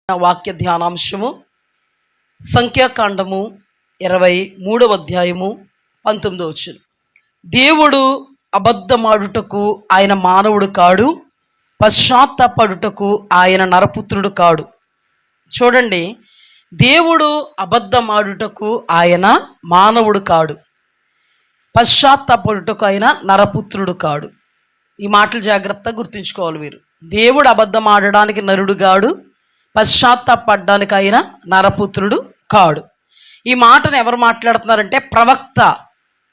వాక్య ధ్యానాంశము సంఖ్యాకాండము 23వ అధ్యాయము 19వ వచనం. దేవుడు అబద్ధమాడుటకు ఆయన మానవుడు కాడు, పశ్చాత్తాపడుటకు ఆయన నరపుత్రుడు కాడు. చూడండి, దేవుడు అబద్ధమాడుటకు ఆయన మానవుడు కాడు, పశ్చాత్తాపడుటకు ఆయన నరపుత్రుడు కాడు. ఈ మాటలు జాగ్రత్తగా గుర్తుంచుకోవాలి మీరు. దేవుడు అబద్ధం ఆడడానికి నరుడు కాడు, పశ్చాత్తాపడ్డానికి ఆయన నరపుత్రుడు కాడు. ఈ మాటను ఎవరు మాట్లాడుతున్నారంటే ప్రవక్త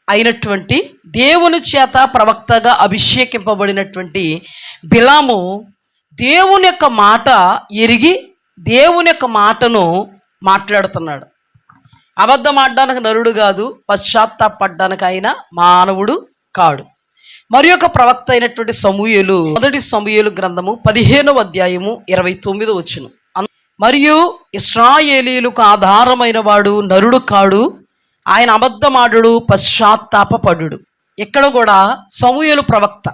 అయినటువంటి, దేవుని చేత ప్రవక్తగా అభిషేకింపబడినటువంటి బిలాము దేవుని యొక్క మాట ఎరిగి దేవుని యొక్క మాటను మాట్లాడుతున్నాడు. అబద్ధం ఆడడానికి నరుడు కాదు, పశ్చాత్తాపడ్డానికి ఆయన మానవుడు కాడు. మరి యొక్క ప్రవక్త అయినటువంటి సమూయేలు, మొదటి సమూయేలు గ్రంథము 15వ అధ్యాయము 29వ వచనం. మరియు ఇశ్రాయేలీయులకు ఆధారమైన వాడు నరుడు కాడు, ఆయన అబద్ధమాడు, పశ్చాత్తాపపడు. ఇక్కడ కూడా సమూయేలు ప్రవక్త.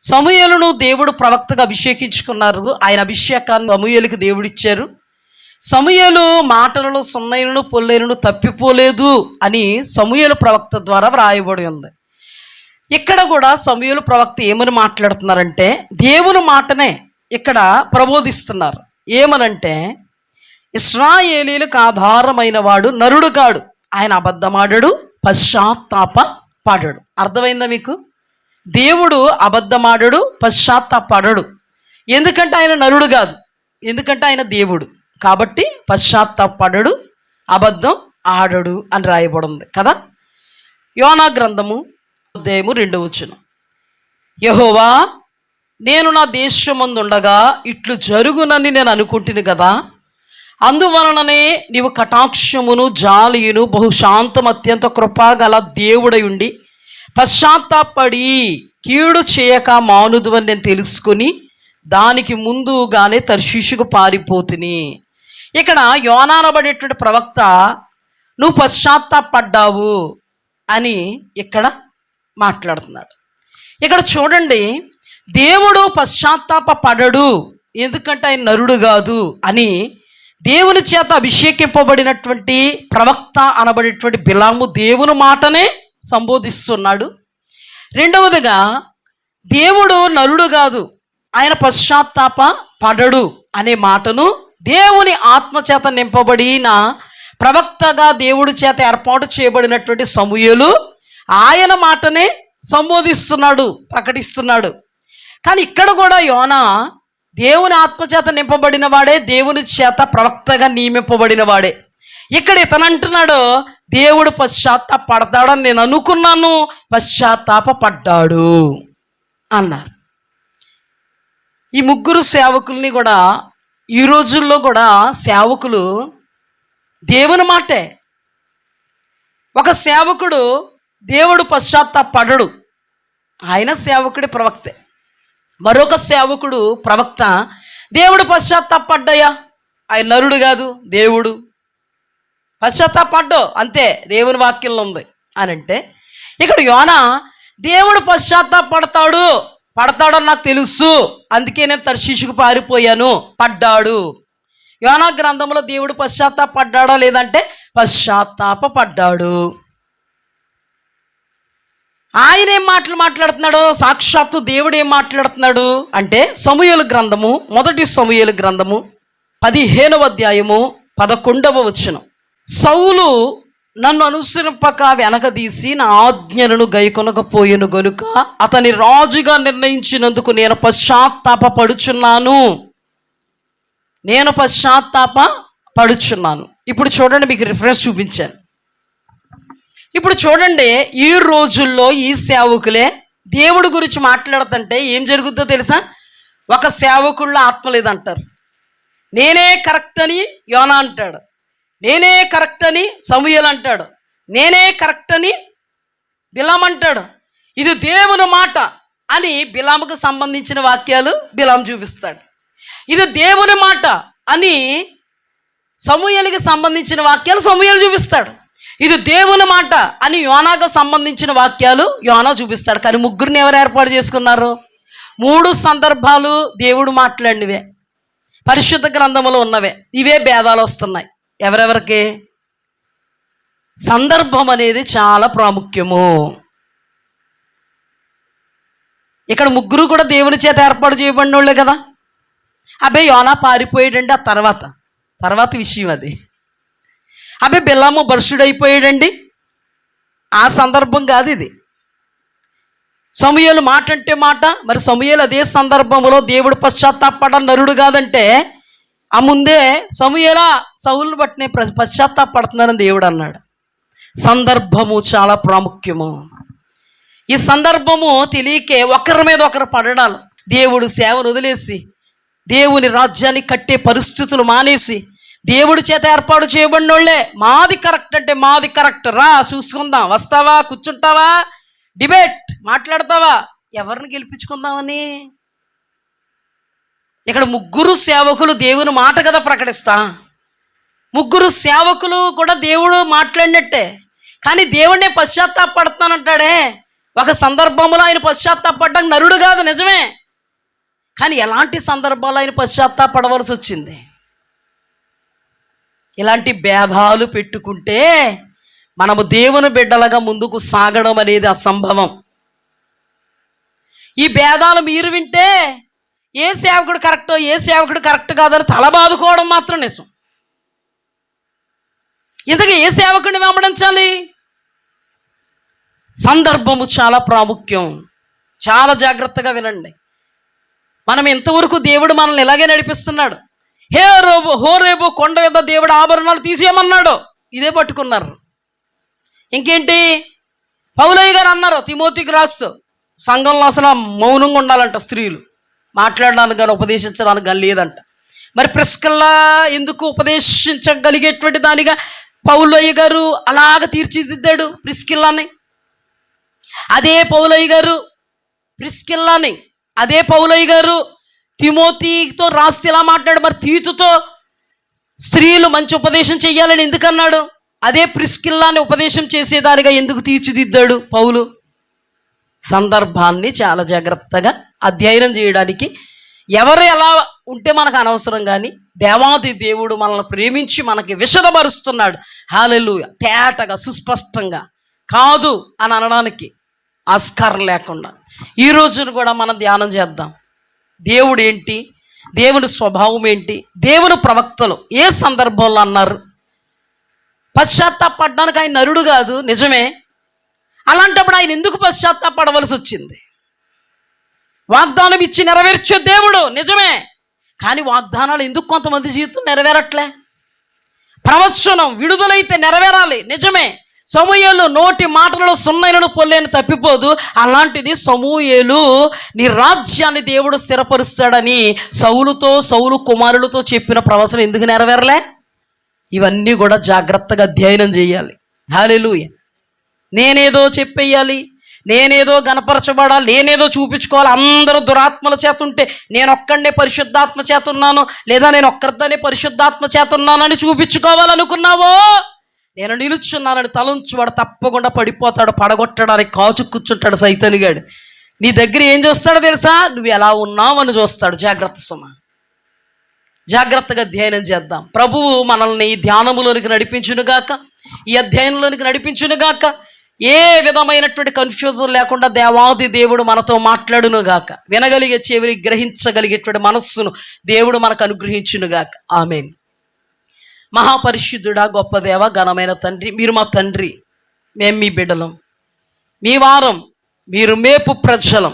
సమూయేలును దేవుడు ప్రవక్తగా అభిషేకించుకున్నారు. ఆయన అభిషేకాన్ని సమూయేలుకి దేవుడిచ్చారు. సమూయేలు మాటలలో సున్నైనను పొల్లైనను తప్పిపోలేదు అని సమూయేలు ప్రవక్త ద్వారా వ్రాయబడి ఉంది. ఇక్కడ కూడా సమూయేలు ప్రవక్త ఏమని మాట్లాడుతున్నారంటే దేవుని మాటనే ఇక్కడ ప్రబోధిస్తున్నారు. ఏమనంటే ఇశ్రాయేలీలకు ఆధారమైన వాడు నరుడు కాడు, ఆయన అబద్ధమాడడు, పశ్చాత్తాపపడడు. అర్థమైందా మీకు? దేవుడు అబద్ధమాడడు, పశ్చాత్తాపడడు. ఎందుకంటే ఆయన నరుడు కాదు, ఎందుకంటే ఆయన దేవుడు కాబట్టి పశ్చాత్తాపడడు, అబద్ధం ఆడడు అని రాయబడింది కదా. యోనా గ్రంథము 2వ వచనం. యెహోవా, నేను నా దేశమందుండగా ఇట్లు జరుగునని నేను అనుకుంటుని కదా, అందువలననే నీవు కటాక్షమును జాలియును బహుశాంతం అత్యంత కృపాగల దేవుడై ఉండి పశ్చాత్తాపడి కీడు చేయక మానుదు అని నేను తెలుసుకుని దానికి ముందుగానే తర్షీషుకు పారిపోతుని. ఇక్కడ యోనా అనబడేటువంటి ప్రవక్త నువ్వు పశ్చాత్తాపడ్డావు అని ఇక్కడ మాట్లాడుతున్నాడు. ఇక్కడ చూడండి, దేవుడు పశ్చాత్తాపపడడు ఎందుకంటే ఆయన నరుడు కాదు అని దేవుని చేత అభిషేకింపబడినటువంటి ప్రవక్త అనబడేటువంటి బిలాము దేవుని మాటనే సంబోధిస్తున్నాడు. రెండవదిగా, దేవుడు నరుడు కాదు, ఆయన పశ్చాత్తాపపడడు అనే మాటను దేవుని ఆత్మచేత నింపబడిన ప్రవక్తగా దేవుడి చేత ఏర్పాటు చేయబడినటువంటి సమూయేలు ఆయన మాటనే సంబోధిస్తున్నాడు, ప్రకటిస్తున్నాడు. కానీ ఇక్కడ కూడా యోనా దేవుని ఆత్మచేత నింపబడిన వాడే, దేవుని చేత ప్రవక్తగా నియమింపబడిన వాడే. ఇక్కడ ఇతనంటున్నాడు దేవుడు పశ్చాత్తాపడతాడని నేను అనుకున్నాను, పశ్చాత్తాపడ్డాడు అన్నారు. ఈ ముగ్గురు సేవకుల్ని కూడా ఈ రోజుల్లో కూడా సేవకులు దేవుని మాటే. ఒక సేవకుడు దేవుడు పశ్చాత్తాపడడు, ఆయన సేవకుడి ప్రవక్తే. మరొక సేవకుడు ప్రవక్త దేవుడు పశ్చాత్తాపడ్డాయా, ఆయన నరుడు కాదు, దేవుడు పశ్చాత్తాపడ్డు అంతే, దేవుని వాక్యంలో ఉంది అని అంటే, ఇక్కడ యోనా దేవుడు పడతాడని నాకు తెలుసు, అందుకే నేను తర్షీషుకు పారిపోయాను, పడ్డాడు. యోనా గ్రంథంలో దేవుడు పశ్చాత్తాపడ్డాడా లేదంటే పశ్చాత్తాపడ్డాడు. ఆయన ఏం మాటలు మాట్లాడుతున్నాడు, సాక్షాత్తు దేవుడు ఏం మాట్లాడుతున్నాడు అంటే సమూయేలు గ్రంథము, మొదటి సమూయేలు గ్రంథము 15వ అధ్యాయము 11వ వచనం. సౌలు నన్ను అనుసరింపక వెనకదీసి నా ఆజ్ఞలను గైకొనకపోయెను గనుక అతని రాజుగా నిర్ణయించినందుకు నేను పశ్చాత్తాపడుచున్నాను. ఇప్పుడు చూడండి, మీకు రిఫరెన్స్ చూపించాను. ఇప్పుడు చూడండి, ఈ రోజుల్లో ఈ సేవకులే దేవుడి గురించి మాట్లాడుతుంటే ఏం జరుగుతుందో తెలుసా? ఒక సేవకుళ్ళ ఆత్మ లేదంటారు. నేనే కరెక్ట్ అని యోనా అంటాడు, నేనే కరెక్ట్ అని సమూయేలు అంటాడు, నేనే కరెక్ట్ అని బిలాము అంటాడు. ఇది దేవుని మాట అని బిలాముకు సంబంధించిన వాక్యాలు బిలాము చూపిస్తాడు. ఇది దేవుని మాట అని సమూయేలుకి సంబంధించిన వాక్యాలు సమూయేలు చూపిస్తాడు. ఇది దేవుని మాట అని యోనాకు సంబంధించిన వాక్యాలు యోనా చూపిస్తాడు. కానీ ముగ్గురిని ఎవరు ఏర్పాటు చేసుకున్నారు? 3 సందర్భాలు దేవుడు మాట్లాడినవే, పరిశుద్ధ గ్రంథంలో ఉన్నవే. ఇవే భేదాలు వస్తున్నాయి. ఎవరెవరికి? సందర్భం అనేది చాలా ప్రాముఖ్యము. ఇక్కడ ముగ్గురు కూడా దేవుని చేత ఏర్పాటు చేయబడిన వాళ్ళే కదా. అబ్బాయి యోనా పారిపోయాడండి, ఆ తర్వాత విషయం అది. అబ్బాయి బిలాము భ్రష్టుడైపోయాడండి, ఆ సందర్భం కాదు ఇది. సమూయేలు మాట అంటే మాట. మరి సమూయేలు అదే సందర్భంలో దేవుడు పశ్చాత్తాపడ నరుడు కాదంటే ఆ ముందే సమూయేలా సౌలుని బట్టి నేను పశ్చాత్తాపడుతున్నానని దేవుడు అన్నాడు. సందర్భము చాలా ప్రాముఖ్యము. ఈ సందర్భము తెలియకే ఒకరి మీద ఒకరు పడడాలు, దేవుడు సేవను వదిలేసి దేవుని రాజ్యాన్ని కట్టే పరిస్థితులు మానేసి దేవుడి చేత ఏర్పాటు చేయబడిన వాళ్ళే మాది కరెక్ట్ అంటే మాది కరెక్ట్, రా చూసుకుందాం, వస్తావా, కూర్చుంటావా, డిబేట్ మాట్లాడతావా, ఎవరిని గెలిపించుకుందామని. ఇక్కడ ముగ్గురు సేవకులు దేవుని మాట కదా ప్రకటిస్తా. ముగ్గురు సేవకులు కూడా దేవుడు మాట్లాడినట్టే. కానీ దేవుడినే పశ్చాత్తాపడుతున్నానంటాడే. ఒక సందర్భంలో ఆయన పశ్చాత్తాపడ్డానికి నరుడు కాదు, నిజమే. కానీ ఎలాంటి సందర్భాలు ఆయన పశ్చాత్తాపడవలసి వచ్చింది? ఇలాంటి భేదాలు పెట్టుకుంటే మనము దేవుని బిడ్డలుగా ముందుకు సాగడం అనేది అసంభవం. ఈ భేదాలు మీరు వింటే ఏ సేవకుడు కరెక్టో ఏ సేవకుడు కరెక్ట్ కాదని తల బాదుకోవడం మాత్రం నిజం. ఇంతకీ ఏ సేవకుడిని వెంబడించాలి? సందర్భము చాలా ప్రాముఖ్యం. చాలా జాగ్రత్తగా వినండి. మనం ఇంతవరకు దేవుడు మనల్ని ఇలాగే నడిపిస్తున్నాడు. హోరేబో కొండ మీద దేవుడు ఆభరణాలు తీసేయమన్నాడు, ఇదే పట్టుకున్నారు. ఇంకేంటి? పౌలయ్య గారు అన్నారు తిమోతికి రాస్తూ, సంఘంలో అసలు మౌనంగా ఉండాలంట, స్త్రీలు మాట్లాడడానికి కానీ ఉపదేశించడానికి కానీ లేదంట. మరి ప్రిస్కిల్లా ఎందుకు ఉపదేశించగలిగేటువంటి దానిగా పౌలయ్య గారు అలాగ తీర్చిదిద్దాడు ప్రిస్కిల్లాని. అదే పౌలయ్య గారు ప్రిస్కిల్లాని, అదే పౌలయ్య గారు తిమోతితో రాస్తే ఇలా మాట్లాడు. మరి తీతుతో స్త్రీలు మంచి ఉపదేశం చెయ్యాలని ఎందుకన్నాడు? అదే ప్రిస్కిల్లాని ఉపదేశం చేసేదానిగా ఎందుకు తీర్చిదిద్దాడు పౌలు? సందర్భాన్ని చాలా జాగ్రత్తగా అధ్యయనం చేయడానికి ఎవరు ఎలా ఉంటే మనకు అనవసరం. కానీ దేవాది దేవుడు మనల్ని ప్రేమించి మనకి విశదపరుస్తున్నాడు. హల్లెలూయా. తేటగా సుస్పష్టంగా కాదు అని అనడానికి ఆస్కారం లేకుండా ఈ రోజును కూడా మనం ధ్యానం చేద్దాం. దేవుడు ఏంటి, దేవుని స్వభావం ఏంటి, దేవుని ప్రవక్తలు ఏ సందర్భంలో అన్నారు. పశ్చాత్తాపడడానికి ఆయన నరుడు కాదు, నిజమే. అలాంటప్పుడు ఆయన ఎందుకు పశ్చాత్తాపడవలసి వచ్చింది? వాగ్దానం ఇచ్చి నెరవేర్చే దేవుడు, నిజమే. కానీ వాగ్దానాలు ఎందుకు కొంతమంది జీవితం నెరవేరట్లే? ప్రవచనం విడుదలైతే నెరవేరాలి, నిజమే. సమూయేలు నోటి మాటలలో సున్నైనను పొల్లేని తప్పిపోదు. అలాంటిది సమూయేలు నీ రాజ్యాన్ని దేవుడు స్థిరపరుస్తాడని సౌలు కుమారులతో చెప్పిన ప్రవచనం ఎందుకు నెరవేరలే? ఇవన్నీ కూడా జాగ్రత్తగా అధ్యయనం చేయాలి. హల్లెలూయా. నేనేదో చెప్పేయాలి, నేనేదో గణపరచబడాలి, నేనేదో చూపించుకోవాలి. అందరూ దురాత్మల చేత ఉంటే నేను ఒక్కడనే పరిశుద్ధాత్మ చేత ఉన్నాను, లేదా నేను ఒక్కరితోనే పరిశుద్ధాత్మ చేత ఉన్నానని చూపించుకోవాలనుకున్నావో, నేను నిలుచున్నానని తలంచువాడు తప్పకుండా పడిపోతాడు. పడగొట్టడానికి కాచు కూర్చుంటాడు సైతానిగాడు. నీ దగ్గర ఏం చూస్తాడో తెలుసా? నువ్వు ఎలా ఉన్నావు అని చూస్తాడు. జాగ్రత్త సుమ, జాగ్రత్తగా అధ్యయనం చేద్దాం. ప్రభువు మనల్ని ఈ ధ్యానములోనికి నడిపించునుగాక, ఈ అధ్యయనంలోనికి నడిపించునుగాక. ఏ విధమైనటువంటి కన్ఫ్యూజన్ లేకుండా దేవాది దేవుడు మనతో మాట్లాడునుగాక. వినగలిగే చెవిని, గ్రహించగలిగేటువంటి మనస్సును దేవుడు మనకు అనుగ్రహించునుగాక. ఆమేన్. మహాపరిశుద్ధుడా, గొప్ప దేవ, ఘనమైన తండ్రి, మీరు మా తండ్రి, మేము మీ బిడ్డలం, మీ వారం, మీరు మేపు ప్రజలం.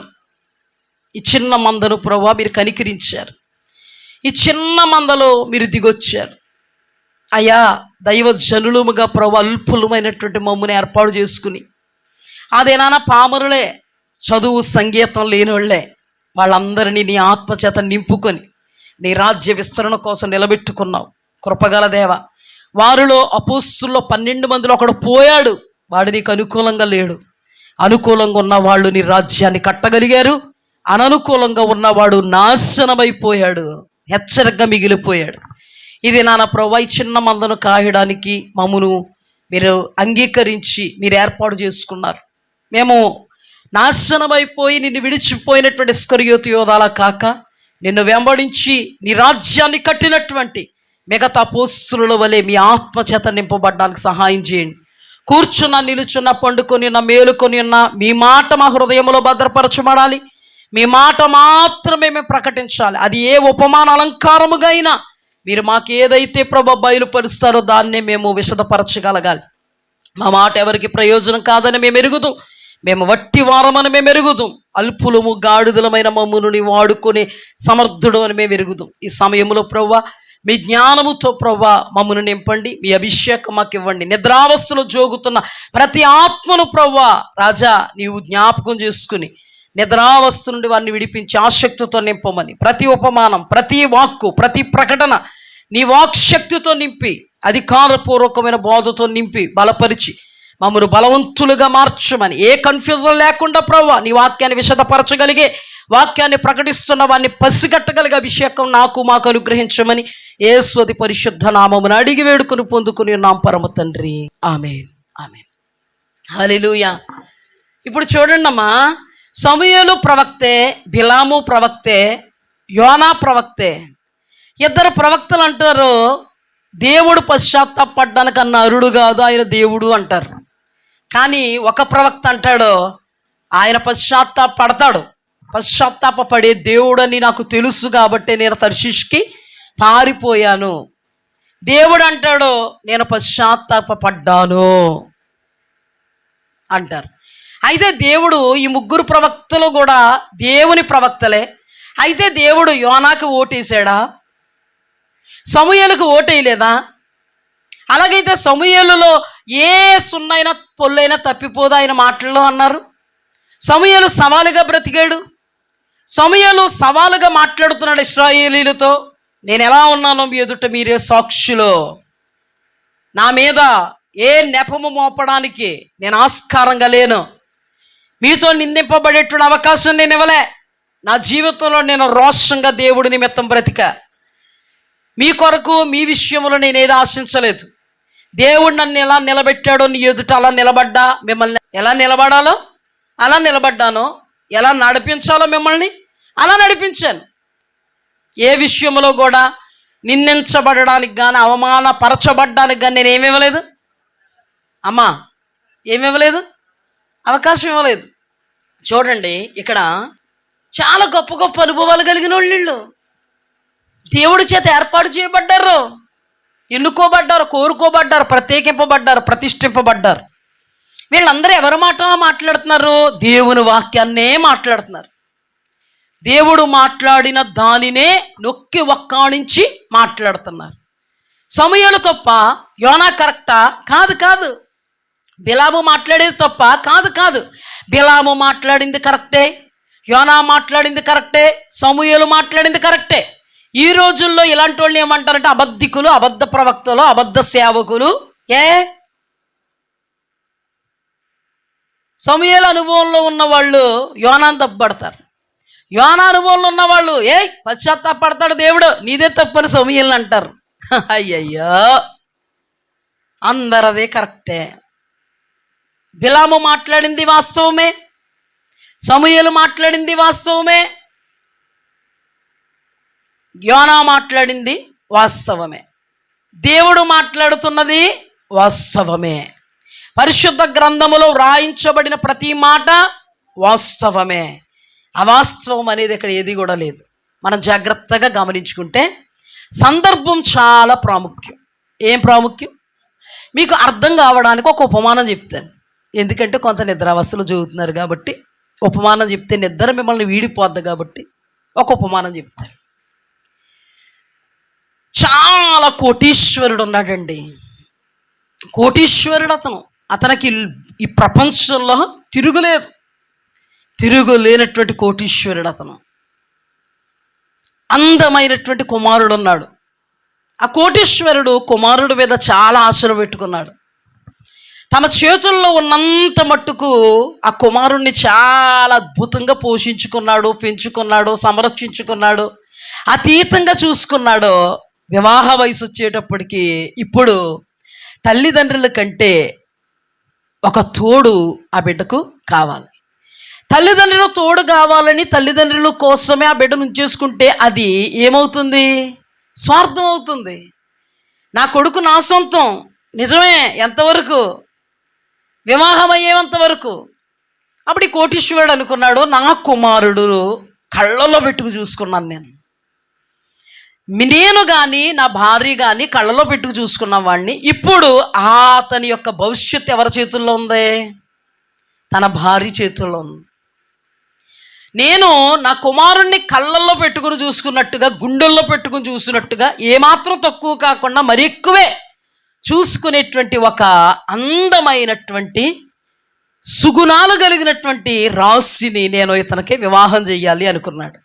ఈ చిన్న మందను ప్రభువా మీరు కనికరించారు. ఈ చిన్న మందలో మీరు దిగొచ్చారు అయ్యా. దైవజనులుగా ప్రభు అల్పులమైనటువంటి మమ్ముని ఏర్పాటు చేసుకుని, అదేనా పామరులే, చదువు సంగీతం లేని వాళ్ళే, వాళ్ళందరినీ నీ ఆత్మచేత నింపుకొని నీ రాజ్య విస్తరణ కోసం నిలబెట్టుకున్నావు. కృపగల దేవ, వారిలో అపోస్తుల్లో 12 మందిలో ఒకడు పోయాడు, వాడు నీకు అనుకూలంగా లేడు. అనుకూలంగా ఉన్నవాళ్ళు నీ రాజ్యాన్ని కట్టగలిగారు, అననుకూలంగా ఉన్నవాడు నాశనమైపోయాడు, హెచ్చరికగా మిగిలిపోయాడు. ఇది నాన్న ప్రభువా, ఈ చిన్న మందను కాయడానికి మమ్మును మీరు అంగీకరించి మీరు ఏర్పాటు చేసుకున్నారు. మేము నాశనమైపోయి నిన్ను విడిచిపోయినటువంటి ఇస్కరియోతు యోధాలా కాక నిన్ను వెంబడించి నీ రాజ్యాన్ని కట్టినటువంటి మిగతా అపోస్తలుల వలె మీ ఆత్మచేత నింపబడడానికి సహాయం చేయండి. కూర్చున్న, నిలుచున్న, పండుకొని ఉన్న, మేలుకొని ఉన్న మీ మాట మా హృదయంలో భద్రపరచబడాలి. మీ మాట మాత్రమే మేము ప్రకటించాలి. అది ఏ ఉపమాన అలంకారముగా అయినా మీరు మాకు ఏదైతే ప్రభు బయలుపరుస్తారో దాన్నే మేము విశదపరచగలగాలి. మా మాట ఎవరికి ప్రయోజనం కాదని మేము ఎరుగుదాం. మేము వట్టి వారమని మేము ఎరుగుదాం. అల్పులము గాడిదలమైన మమ్మును నీ వాడుకొని సమర్థుడు అని మేము ఎరుగుదాం. ఈ సమయంలో ప్రభువా మీ జ్ఞానముతో ప్రభువా మమ్మను నింపండి. మీ అభిషేకం మాకు ఇవ్వండి. నిద్రావస్థలో జోగుతున్న ప్రతి ఆత్మను ప్రభువా రాజా నీవు జ్ఞాపకం చేసుకుని నిద్రావస్థ నుండి వారిని విడిపించి ఆసక్తితో నింపమని, ప్రతి ఉపమానం, ప్రతి వాక్కు, ప్రతి ప్రకటన నీ వాక్శక్తితో నింపి, అధికారపూర్వకమైన బోధతో నింపి బలపరిచి మమ్మను బలవంతులుగా మార్చమని, ఏ కన్ఫ్యూజన్ లేకుండా ప్రభువా నీ వాక్యాన్ని విశదపరచగలిగే, వాక్యాన్ని ప్రకటిస్తున్న వారిని పసిగట్టగలిగే అభిషేకం నాకు మాకు అనుగ్రహించమని యేసు పరిశుద్ధ నామమున అడిగి వేడుకొని పొందుకుని ఉన్నాం పరమ తండ్రి. ఆమేన్, ఆమేన్, హల్లెలూయా. ఇప్పుడు చూడండి అమ్మా, సమూయేలు ప్రవక్తే, బిలాము ప్రవక్తే, యోనా ప్రవక్తే. ఇద్దరు ప్రవక్తలు అంటారు దేవుడు పశ్చాత్తాపడ్డానికి అన్న అరుడు కాదు, ఆయన దేవుడు అంటారు. కానీ ఒక ప్రవక్త అంటాడు ఆయన పశ్చాత్తాపడతాడు. పశ్చాత్తాపడే దేవుడని నాకు తెలుసు కాబట్టి నేను తర్షీష్కి పారిపోయాను. దేవుడు అంటాడు నేను పశ్చాత్తాపడ్డాను అంటారు. అయితే దేవుడు ఈ ముగ్గురు ప్రవక్తలు కూడా దేవుని ప్రవక్తలే. అయితే దేవుడు యోనాకి ఓటేసాడా? సమూయేలుకు ఓటేయలేదా? అలాగైతే సమూయేలులో ఏ సున్నైనా పొల్లైనా తప్పిపోదా ఆయన మాటల్లో అన్నారు. సమూయేలు సవాలుగా బ్రతికాడు. సమూయేలు సవాలుగా మాట్లాడుతున్నాడు ఇశ్రాయేలీలతో. నేను ఎలా ఉన్నానో మీ ఎదుట మీరే సాక్షులో. నా మీద ఏ నెపము మోపడానికి నేను ఆస్కారంగా లేను. మీతో నిందింపబడేటువంటి అవకాశం నేను ఇవ్వలే. నా జీవితంలో నేను రోషంగా దేవుడి నిమిత్తం బ్రతిక. మీ కొరకు మీ విషయంలో నేను ఏది ఆశించలేదు. దేవుడు నన్ను ఎలా నిలబెట్టాడో నీ ఎదుట అలా నిలబడ్డా, మిమ్మల్ని ఎలా నిలబడాలో అలా నిలబడ్డానో, ఎలా నడిపించాలో మిమ్మల్ని అలా నడిపించాను. ఏ విషయంలో కూడా నిందించబడడానికి కానీ అవమానపరచబడ్డానికి కానీ నేను ఏమివ్వలేదు అమ్మా, ఏమివ్వలేదు, అవకాశం ఇవ్వలేదు. చూడండి ఇక్కడ చాలా గొప్ప గొప్ప అనుభవాలు కలిగిన వాళ్ళు దేవుడి చేత ఏర్పాటు చేయబడ్డారు, ఎన్నుకోబడ్డారు, కోరుకోబడ్డారు, ప్రత్యేకింపబడ్డారు, ప్రతిష్ఠింపబడ్డారు. వీళ్ళందరూ ఎవరి మాట మాట్లాడుతున్నారు? దేవుని వాక్యాన్నే మాట్లాడుతున్నారు. దేవుడు మాట్లాడిన దానినే నొక్కి వక్కాణించి మాట్లాడుతున్నారు. సమూయేలు తప్ప యోనా కరెక్టా? కాదు కాదు. బిలాము మాట్లాడేది తప్ప? కాదు కాదు. బిలాము మాట్లాడింది కరెక్టే, యోనా మాట్లాడింది కరెక్టే, సమూయేలు మాట్లాడింది కరెక్టే. ఈ రోజుల్లో ఇలాంటి వాళ్ళు ఏమంటారంటే అబద్ధికులు, అబద్ధ ప్రవక్తలు, అబద్ధ సేవకులు. సమూయేలు అనుభవంలో ఉన్న వాళ్ళు యోనాను తప్పుపడతారు. యోనా అనుభవంలో ఉన్న వాళ్ళు పశ్చాత్తాపడతాడు దేవుడు, నీదే తప్పని సమూయేలు అంటారు. అయ్యయ్యో, అందరదే కరెక్టే. బిలాము మాట్లాడింది వాస్తవమే, సమూయేలు మాట్లాడింది వాస్తవమే, యోనా మాట్లాడింది వాస్తవమే, దేవుడు మాట్లాడుతున్నది వాస్తవమే. పరిశుద్ధ గ్రంథములో వ్రాయించబడిన ప్రతి మాట వాస్తవమే. అవాస్తవం అనేది ఇక్కడ ఏది కూడా లేదు. మనం జాగ్రత్తగా గమనించుకుంటే సందర్భం చాలా ప్రాముఖ్యం. ఏం ప్రాముఖ్యం? మీకు అర్థం కావడానికి ఒక ఉపమానం చెప్తాను. ఎందుకంటే కొంత నిద్రావస్థలు చదువుతున్నారు కాబట్టి ఉపమానం చెప్తే నిద్ర మిమ్మల్ని వీడిపోద్ది కాబట్టి ఒక ఉపమానం చెప్తాను. చాలా కోటీశ్వరుడు ఉన్నాడండి. కోటీశ్వరుడు అతనికి ఈ ప్రపంచంలో తిరుగులేనటువంటి కోటీశ్వరుడు అతను. అందమైనటువంటి కుమారుడు ఉన్నాడు. ఆ కోటీశ్వరుడు కుమారుడి మీద చాలా ఆశలు పెట్టుకున్నాడు. తమ చేతుల్లో ఉన్నంత మట్టుకు ఆ కుమారుణ్ణి చాలా అద్భుతంగా పోషించుకున్నాడు, పెంచుకున్నాడు, సంరక్షించుకున్నాడు, అతీతంగా చూసుకున్నాడు. వివాహ వయసు వచ్చేటప్పటికి ఇప్పుడు తల్లిదండ్రుల కంటే ఒక తోడు ఆ బిడ్డకు కావాలి. తల్లిదండ్రులు తోడు కావాలని తల్లిదండ్రుల కోసమే ఆ బిడ్డను ఉంచేసుకుంటే అది ఏమవుతుంది? స్వార్థం అవుతుంది. నా కొడుకు నా సొంతం, నిజమే, ఎంతవరకు? వివాహం అయ్యేంత వరకు. అప్పుడు ఈ కోటీశ్వరుడు అనుకున్నాడు, నా కుమారుడు కళ్ళలో పెట్టుకు చూసుకున్నాను నేను కానీ నా భార్య కానీ కళ్ళలో పెట్టుకు చూసుకున్న వాడిని. ఇప్పుడు అతని యొక్క భవిష్యత్తు ఎవరి చేతుల్లో ఉంది? తన భార్య చేతుల్లో ఉంది. నేను నా కుమారుణ్ణి కళ్ళల్లో పెట్టుకుని చూసుకున్నట్టుగా, గుండెల్లో పెట్టుకుని చూసినట్టుగా, ఏమాత్రం తక్కువ కాకుండా మరి ఎక్కువే చూసుకునేటువంటి ఒక అందమైనటువంటి సుగుణాలు కలిగినటువంటి రాశిని నేను ఇతనికి వివాహం చెయ్యాలి అనుకున్నాడు.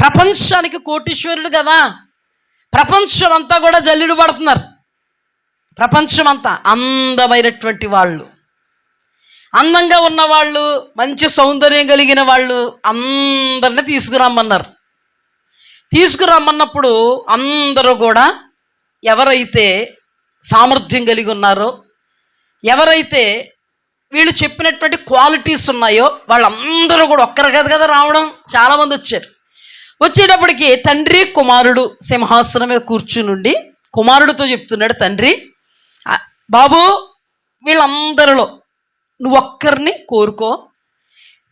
ప్రపంచానికి కోటీశ్వరుడు కదా, ప్రపంచం అంతా కూడా జల్లుడు పడుతున్నారు. ప్రపంచం అంతా అందమైనటువంటి వాళ్ళు, అందంగా ఉన్నవాళ్ళు, మంచి సౌందర్యం కలిగిన వాళ్ళు అందరినీ తీసుకురమ్మన్నారు. తీసుకురమ్మన్నప్పుడు అందరూ కూడా ఎవరైతే సామర్థ్యం కలిగి ఉన్నారో, ఎవరైతే వీళ్ళు చెప్పినటువంటి క్వాలిటీస్ ఉన్నాయో వాళ్ళందరూ కూడా ఒక్కరు కాదు కదా రావడం, చాలామంది వచ్చారు. వచ్చేటప్పటికి తండ్రి కుమారుడు సింహాసనం మీద కూర్చునుండి కుమారుడితో చెప్తున్నాడు, తండ్రి బాబు, వీళ్ళందరిలో నువ్వు ఒక్కరిని కోరుకో,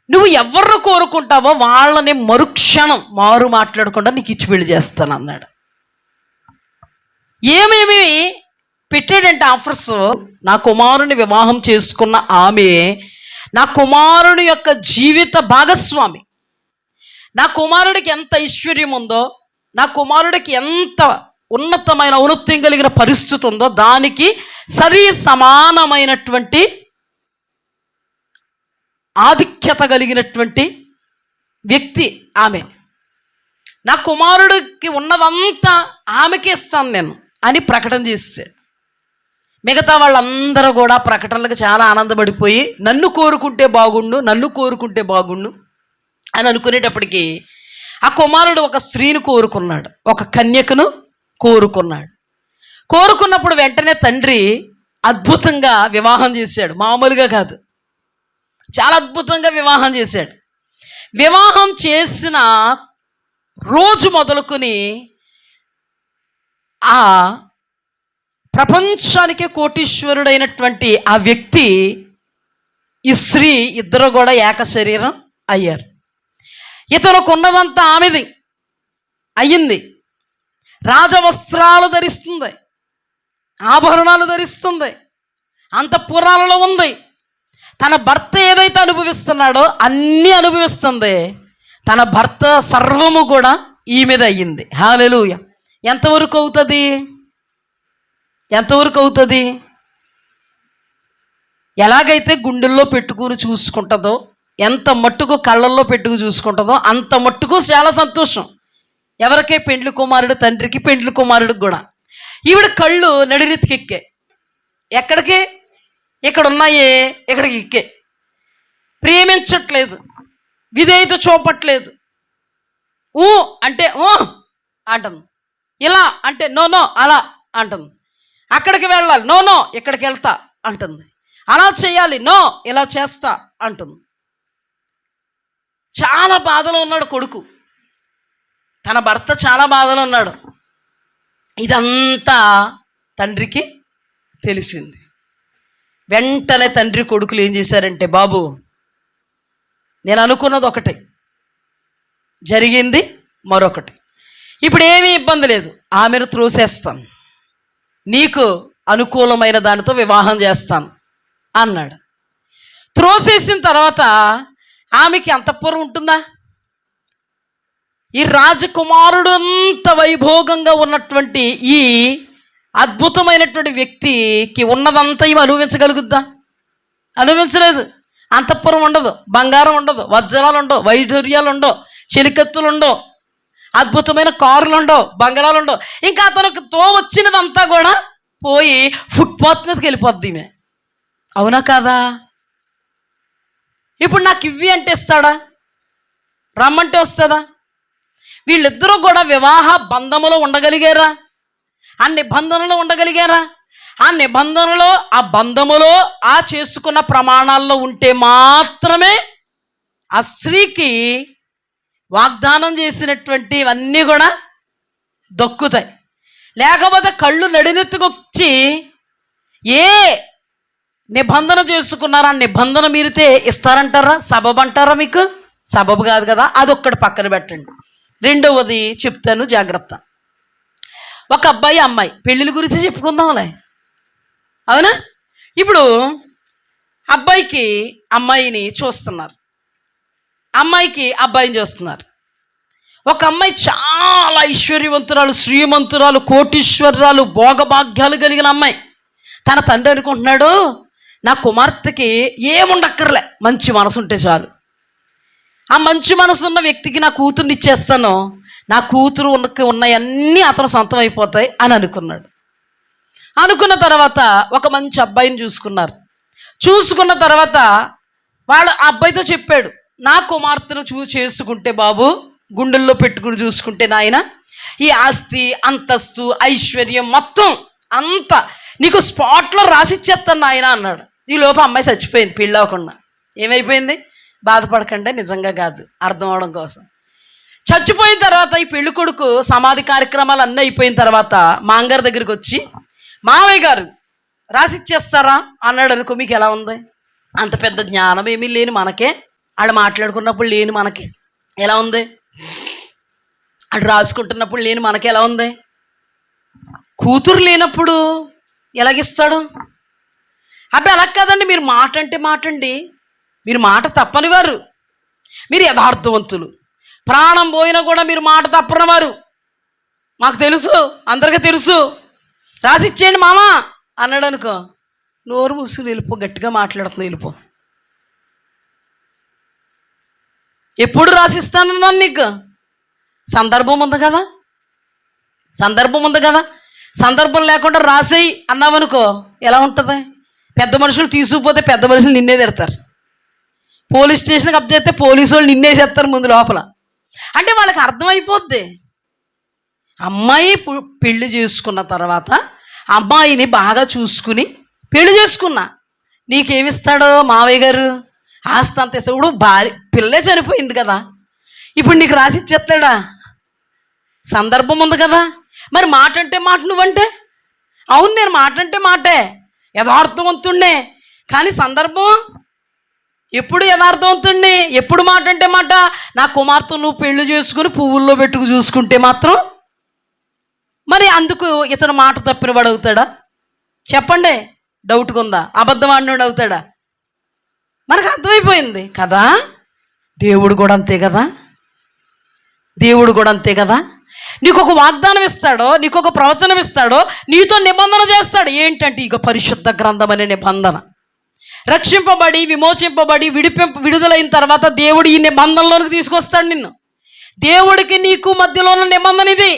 నువ్వు ఎవరిని కోరుకుంటావో వాళ్ళని మరుక్షణం మారు మాట్లాడకుండా నీకు ఇచ్చి పెళ్లి చేస్తాను అన్నాడు. ఏమేమి పెట్టాడంటే ఆఫర్స్, నా కుమారుని వివాహం చేసుకున్న ఆమె నా కుమారుని యొక్క జీవిత భాగస్వామి, నా కుమారుడికి ఎంత ఐశ్వర్యం ఉందో, నా కుమారుడికి ఎంత ఉన్నతమైన ఔన్నత్యం కలిగిన పరిస్థితి ఉందో దానికి సరి సమానమైనటువంటి ఆధిక్యత కలిగినటువంటి వ్యక్తి ఆమె. నా కుమారుడికి ఉన్నదంతా ఆమెకి ఇస్తాను నేను అని ప్రకటన చేశాడు. మిగతా వాళ్ళందరూ కూడా ప్రకటనలకు చాలా ఆనందపడిపోయి నన్ను కోరుకుంటే బాగుండు, నన్ను కోరుకుంటే బాగుండు అని అనుకునేటప్పటికీ ఆ కుమారుడు ఒక స్త్రీని కోరుకున్నాడు, ఒక కన్యకను కోరుకున్నాడు. కోరుకున్నప్పుడు వెంటనే తండ్రి అద్భుతంగా వివాహం చేశాడు. మామూలుగా కాదు, చాలా అద్భుతంగా వివాహం చేశాడు. వివాహం చేసిన రోజు మొదలుకొని ఆ ప్రపంచానికే కోటీశ్వరుడైనటువంటి ఆ వ్యక్తి, ఈ స్త్రీ ఇద్దరు కూడా ఏక శరీరం అయ్యారు. ఇతనికి ఉన్నదంతా ఆమెది అయ్యింది. రాజవస్త్రాలు ధరిస్తుంది, ఆభరణాలు ధరిస్తుంది, అంతఃపురాలలో ఉంది. తన భర్త ఏదైతే అనుభవిస్తున్నాడో అన్నీ అనుభవిస్తుంది. తన భర్త సర్వము కూడా ఈమెద అయ్యింది. హల్లెలూయా. ఎంతవరకు అవుతుంది? ఎంతవరకు అవుతుంది? ఎలాగైతే గుండెల్లో పెట్టుకుని చూసుకుంటుందో, ఎంత మట్టుకు కళ్ళల్లో పెట్టుకు చూసుకుంటుందో అంత మట్టుకు చాలా సంతోషం. ఎవరికే? పెండ్లి కుమారుడు తండ్రికి, పెండ్లి కుమారుడికి కూడా. ఈవిడ కళ్ళు నడిరెత్తికి ఎక్కే. ఎక్కడికి? ఇక్కడ ఉన్నాయే ఇక్కడికి ఎక్కే. ప్రేమించట్లేదు, విధేయత చూపట్లేదు. ఊ అంటే ఓ అంటుంది, ఇలా అంటే నో నో అలా అంటుంది. అక్కడికి వెళ్ళాలి, నో నో ఇక్కడికి వెళ్తా అంటుంది. అలా చేయాలి, నో ఇలా చేస్తా అంటుంది. చాలా బాధలో ఉన్నాడు కొడుకు, తన భర్త చాలా బాధలో ఉన్నాడు. ఇదంతా తండ్రికి తెలిసింది. వెంటనే తండ్రి కొడుకులు ఏం చేశారంటే, బాబు నేను అనుకున్నది ఒకటి, జరిగింది మరొకటి. ఇప్పుడు ఏమీ ఇబ్బంది లేదు, ఆమెను త్రోసేస్తాను, నీకు అనుకూలమైన దానితో వివాహం చేస్తాను అన్నాడు. త్రోసేసిన తర్వాత ఆమెకి అంతఃపురం ఉంటుందా? ఈ రాజకుమారుడు అంత వైభోగంగా ఉన్నటువంటి ఈ అద్భుతమైనటువంటి వ్యక్తికి ఉన్నదంతా ఈమె అనుభవించగలుగుద్దా? అనుభవించలేదు. అంతఃపురం ఉండదు, బంగారం ఉండదు, వజ్రాలు ఉండవు, వైఢూర్యాలు ఉండవు, చెలికత్తులు ఉండవు, అద్భుతమైన కారులు ఉండవు, బంగారాలు ఉండవు. ఇంకా అతనికి వచ్చినదంతా కూడా పోయి ఫుట్పాత్ మీదకి వెళ్ళిపోద్ది ఈమె. అవునా కాదా? ఇప్పుడు నాకు ఇవ్వి అంటే ఇస్తాడా? రమ్మంటే వస్తుందా? వీళ్ళిద్దరూ కూడా వివాహ బంధములో ఉండగలిగారా? అన్ని బంధనలో ఉండగలిగారా? ఆ నిబంధనలో, ఆ బంధములో, ఆ చేసుకున్న ప్రమాణాల్లో ఉంటే మాత్రమే ఆ స్త్రీకి వాగ్దానం చేసినటువంటివన్నీ కూడా దక్కుతాయి. లేకపోతే కళ్ళు నడినెత్తుకొచ్చి ఏ నిబంధన చేసుకున్నారా ఆ నిబంధన మీరితే ఇస్తారంటారా? సబబు అంటారా? మీకు సబబు కాదు కదా. అదొక్కటి పక్కన పెట్టండి. రెండవది చెప్తాను, జాగ్రత్త. ఒక అబ్బాయి అమ్మాయి పెళ్ళిళ్ళ గురించి చెప్పుకుందాంలే, అవునా? ఇప్పుడు అబ్బాయికి అమ్మాయిని చూస్తున్నారు, అమ్మాయికి అబ్బాయిని చూస్తున్నారు. ఒక అమ్మాయి చాలా ఐశ్వర్యవంతురాలు, శ్రీమంతురాలు, కోటీశ్వరాలు, భోగభాగ్యాలు కలిగిన అమ్మాయి. తన తండ్రి అనుకుంటున్నాడు, నా కుమార్తెకి ఏముండక్కర్లే, మంచి మనసు ఉంటే చాలు. ఆ మంచి మనసు ఉన్న వ్యక్తికి నా కూతుర్ని ఇచ్చేస్తాను, నా కూతురు ఉన్నవన్నీ అతను సొంతం అయిపోతాయి అని అనుకున్నాడు. అనుకున్న తర్వాత ఒక మంచి అబ్బాయిని చూసుకున్నారు. చూసుకున్న తర్వాత వాళ్ళు ఆ అబ్బాయితో చెప్పాడు, నా కుమార్తెను చేసుకుంటే బాబు, గుండెల్లో పెట్టుకుని చూసుకుంటే నాయన, ఈ ఆస్తి, అంతస్తు, ఐశ్వర్యం మొత్తం అంతా నీకు స్పాట్లో రాసిచ్చేస్తాను నాయన అన్నాడు. ఈ లోపు అమ్మాయి చచ్చిపోయింది పెళ్ళి అవ్వకుండా. ఏమైపోయింది? బాధపడకండి, నిజంగా కాదు, అర్థం అవడం కోసం. చచ్చిపోయిన తర్వాత ఈ పెళ్లి కొడుకు సమాధి కార్యక్రమాలు అన్నీ అయిపోయిన తర్వాత మాంగారి దగ్గరికి వచ్చి, మావయ్య గారు రాసిచ్చేస్తారా అన్నాడు అనుకో. మీకు ఎలా ఉంది? అంత పెద్ద జ్ఞానం ఏమీ లేని మనకే, వాళ్ళు మాట్లాడుకున్నప్పుడు లేని మనకి ఎలా ఉంది? వాళ్ళు రాసుకుంటున్నప్పుడు లేని మనకి ఎలా ఉంది? కూతురు లేనప్పుడు ఎలాగిస్తాడు? అబ్బాయి అలా కాదండి, మీరు మాట అంటే మాట అండి, మీరు మాట తప్పని వారు, మీరు యథార్థవంతులు, ప్రాణం పోయినా కూడా మీరు మాట తప్పని వారు, మాకు తెలుసు, అందరికీ తెలుసు, రాసిచ్చేయండి మామా అన్నాడు అనుకో. నోరు మూసుకుని వెళ్ళిపో, గట్టిగా మాట్లాడుతుంది వెళ్ళిపో. ఎప్పుడు రాసిస్తానన్నాను నీకు? సందర్భం ఉంది కదా, సందర్భం ఉంది కదా. సందర్భం లేకుండా రాసేయి అన్నావనుకో ఎలా ఉంటుంది? పెద్ద మనుషులు తీసుకుపోతే పెద్ద మనుషులు నిన్నే తిడతారు, పోలీస్ స్టేషన్కి అప్ చేస్తే పోలీసు వాళ్ళు నిన్నేసేస్తారు ముందు లోపల. అంటే వాళ్ళకి అర్థమైపోద్ది. అమ్మాయి పెళ్లి చేసుకున్న తర్వాత అమ్మాయిని బాగా చూసుకుని పెళ్లి చేసుకున్నా, నీకేమిస్తాడో మావయ్య గారు? ఆస్తి అంత ఇప్పుడు పిల్లే చనిపోయింది కదా, ఇప్పుడు నీకు రాసిచ్చేస్తాడా? సందర్భం ఉంది కదా. మరి మాట అంటే మాట, నువ్వంటే అవును, నేను మాట అంటే మాటే, యథార్థవంతుణ్ణే, కానీ సందర్భం ఎప్పుడు యథార్థవంతుణ్ణి, ఎప్పుడు మాట అంటే మాట. నా కుమార్తె నువ్వు పెళ్లి చేసుకుని పువ్వుల్లో పెట్టుకు చూసుకుంటే మాత్రం మరి అందుకు ఇతను మాట తప్పిన వాడు అవుతాడా? చెప్పండి, డౌట్గా ఉందా? అబద్ధం ఆడినోడు అవుతాడా? మనకు అర్థమైపోయింది కదా. దేవుడు కూడా అంతే కదా, దేవుడు కూడా అంతే కదా. నీకు ఒక వాగ్దానం ఇస్తాడో, నీకు ఒక ప్రవచనం ఇస్తాడో, నీతో నిబంధన చేస్తాడు. ఏంటంటే ఇక పరిశుద్ధ గ్రంథం అనే నిబంధన. రక్షింపబడి, విమోచింపబడి, విడుదలైన తర్వాత దేవుడు ఈ నిబంధనలోనికి తీసుకొస్తాడు నిన్ను. దేవుడికి నీకు మధ్యలో ఉన్న నిబంధన ఇది.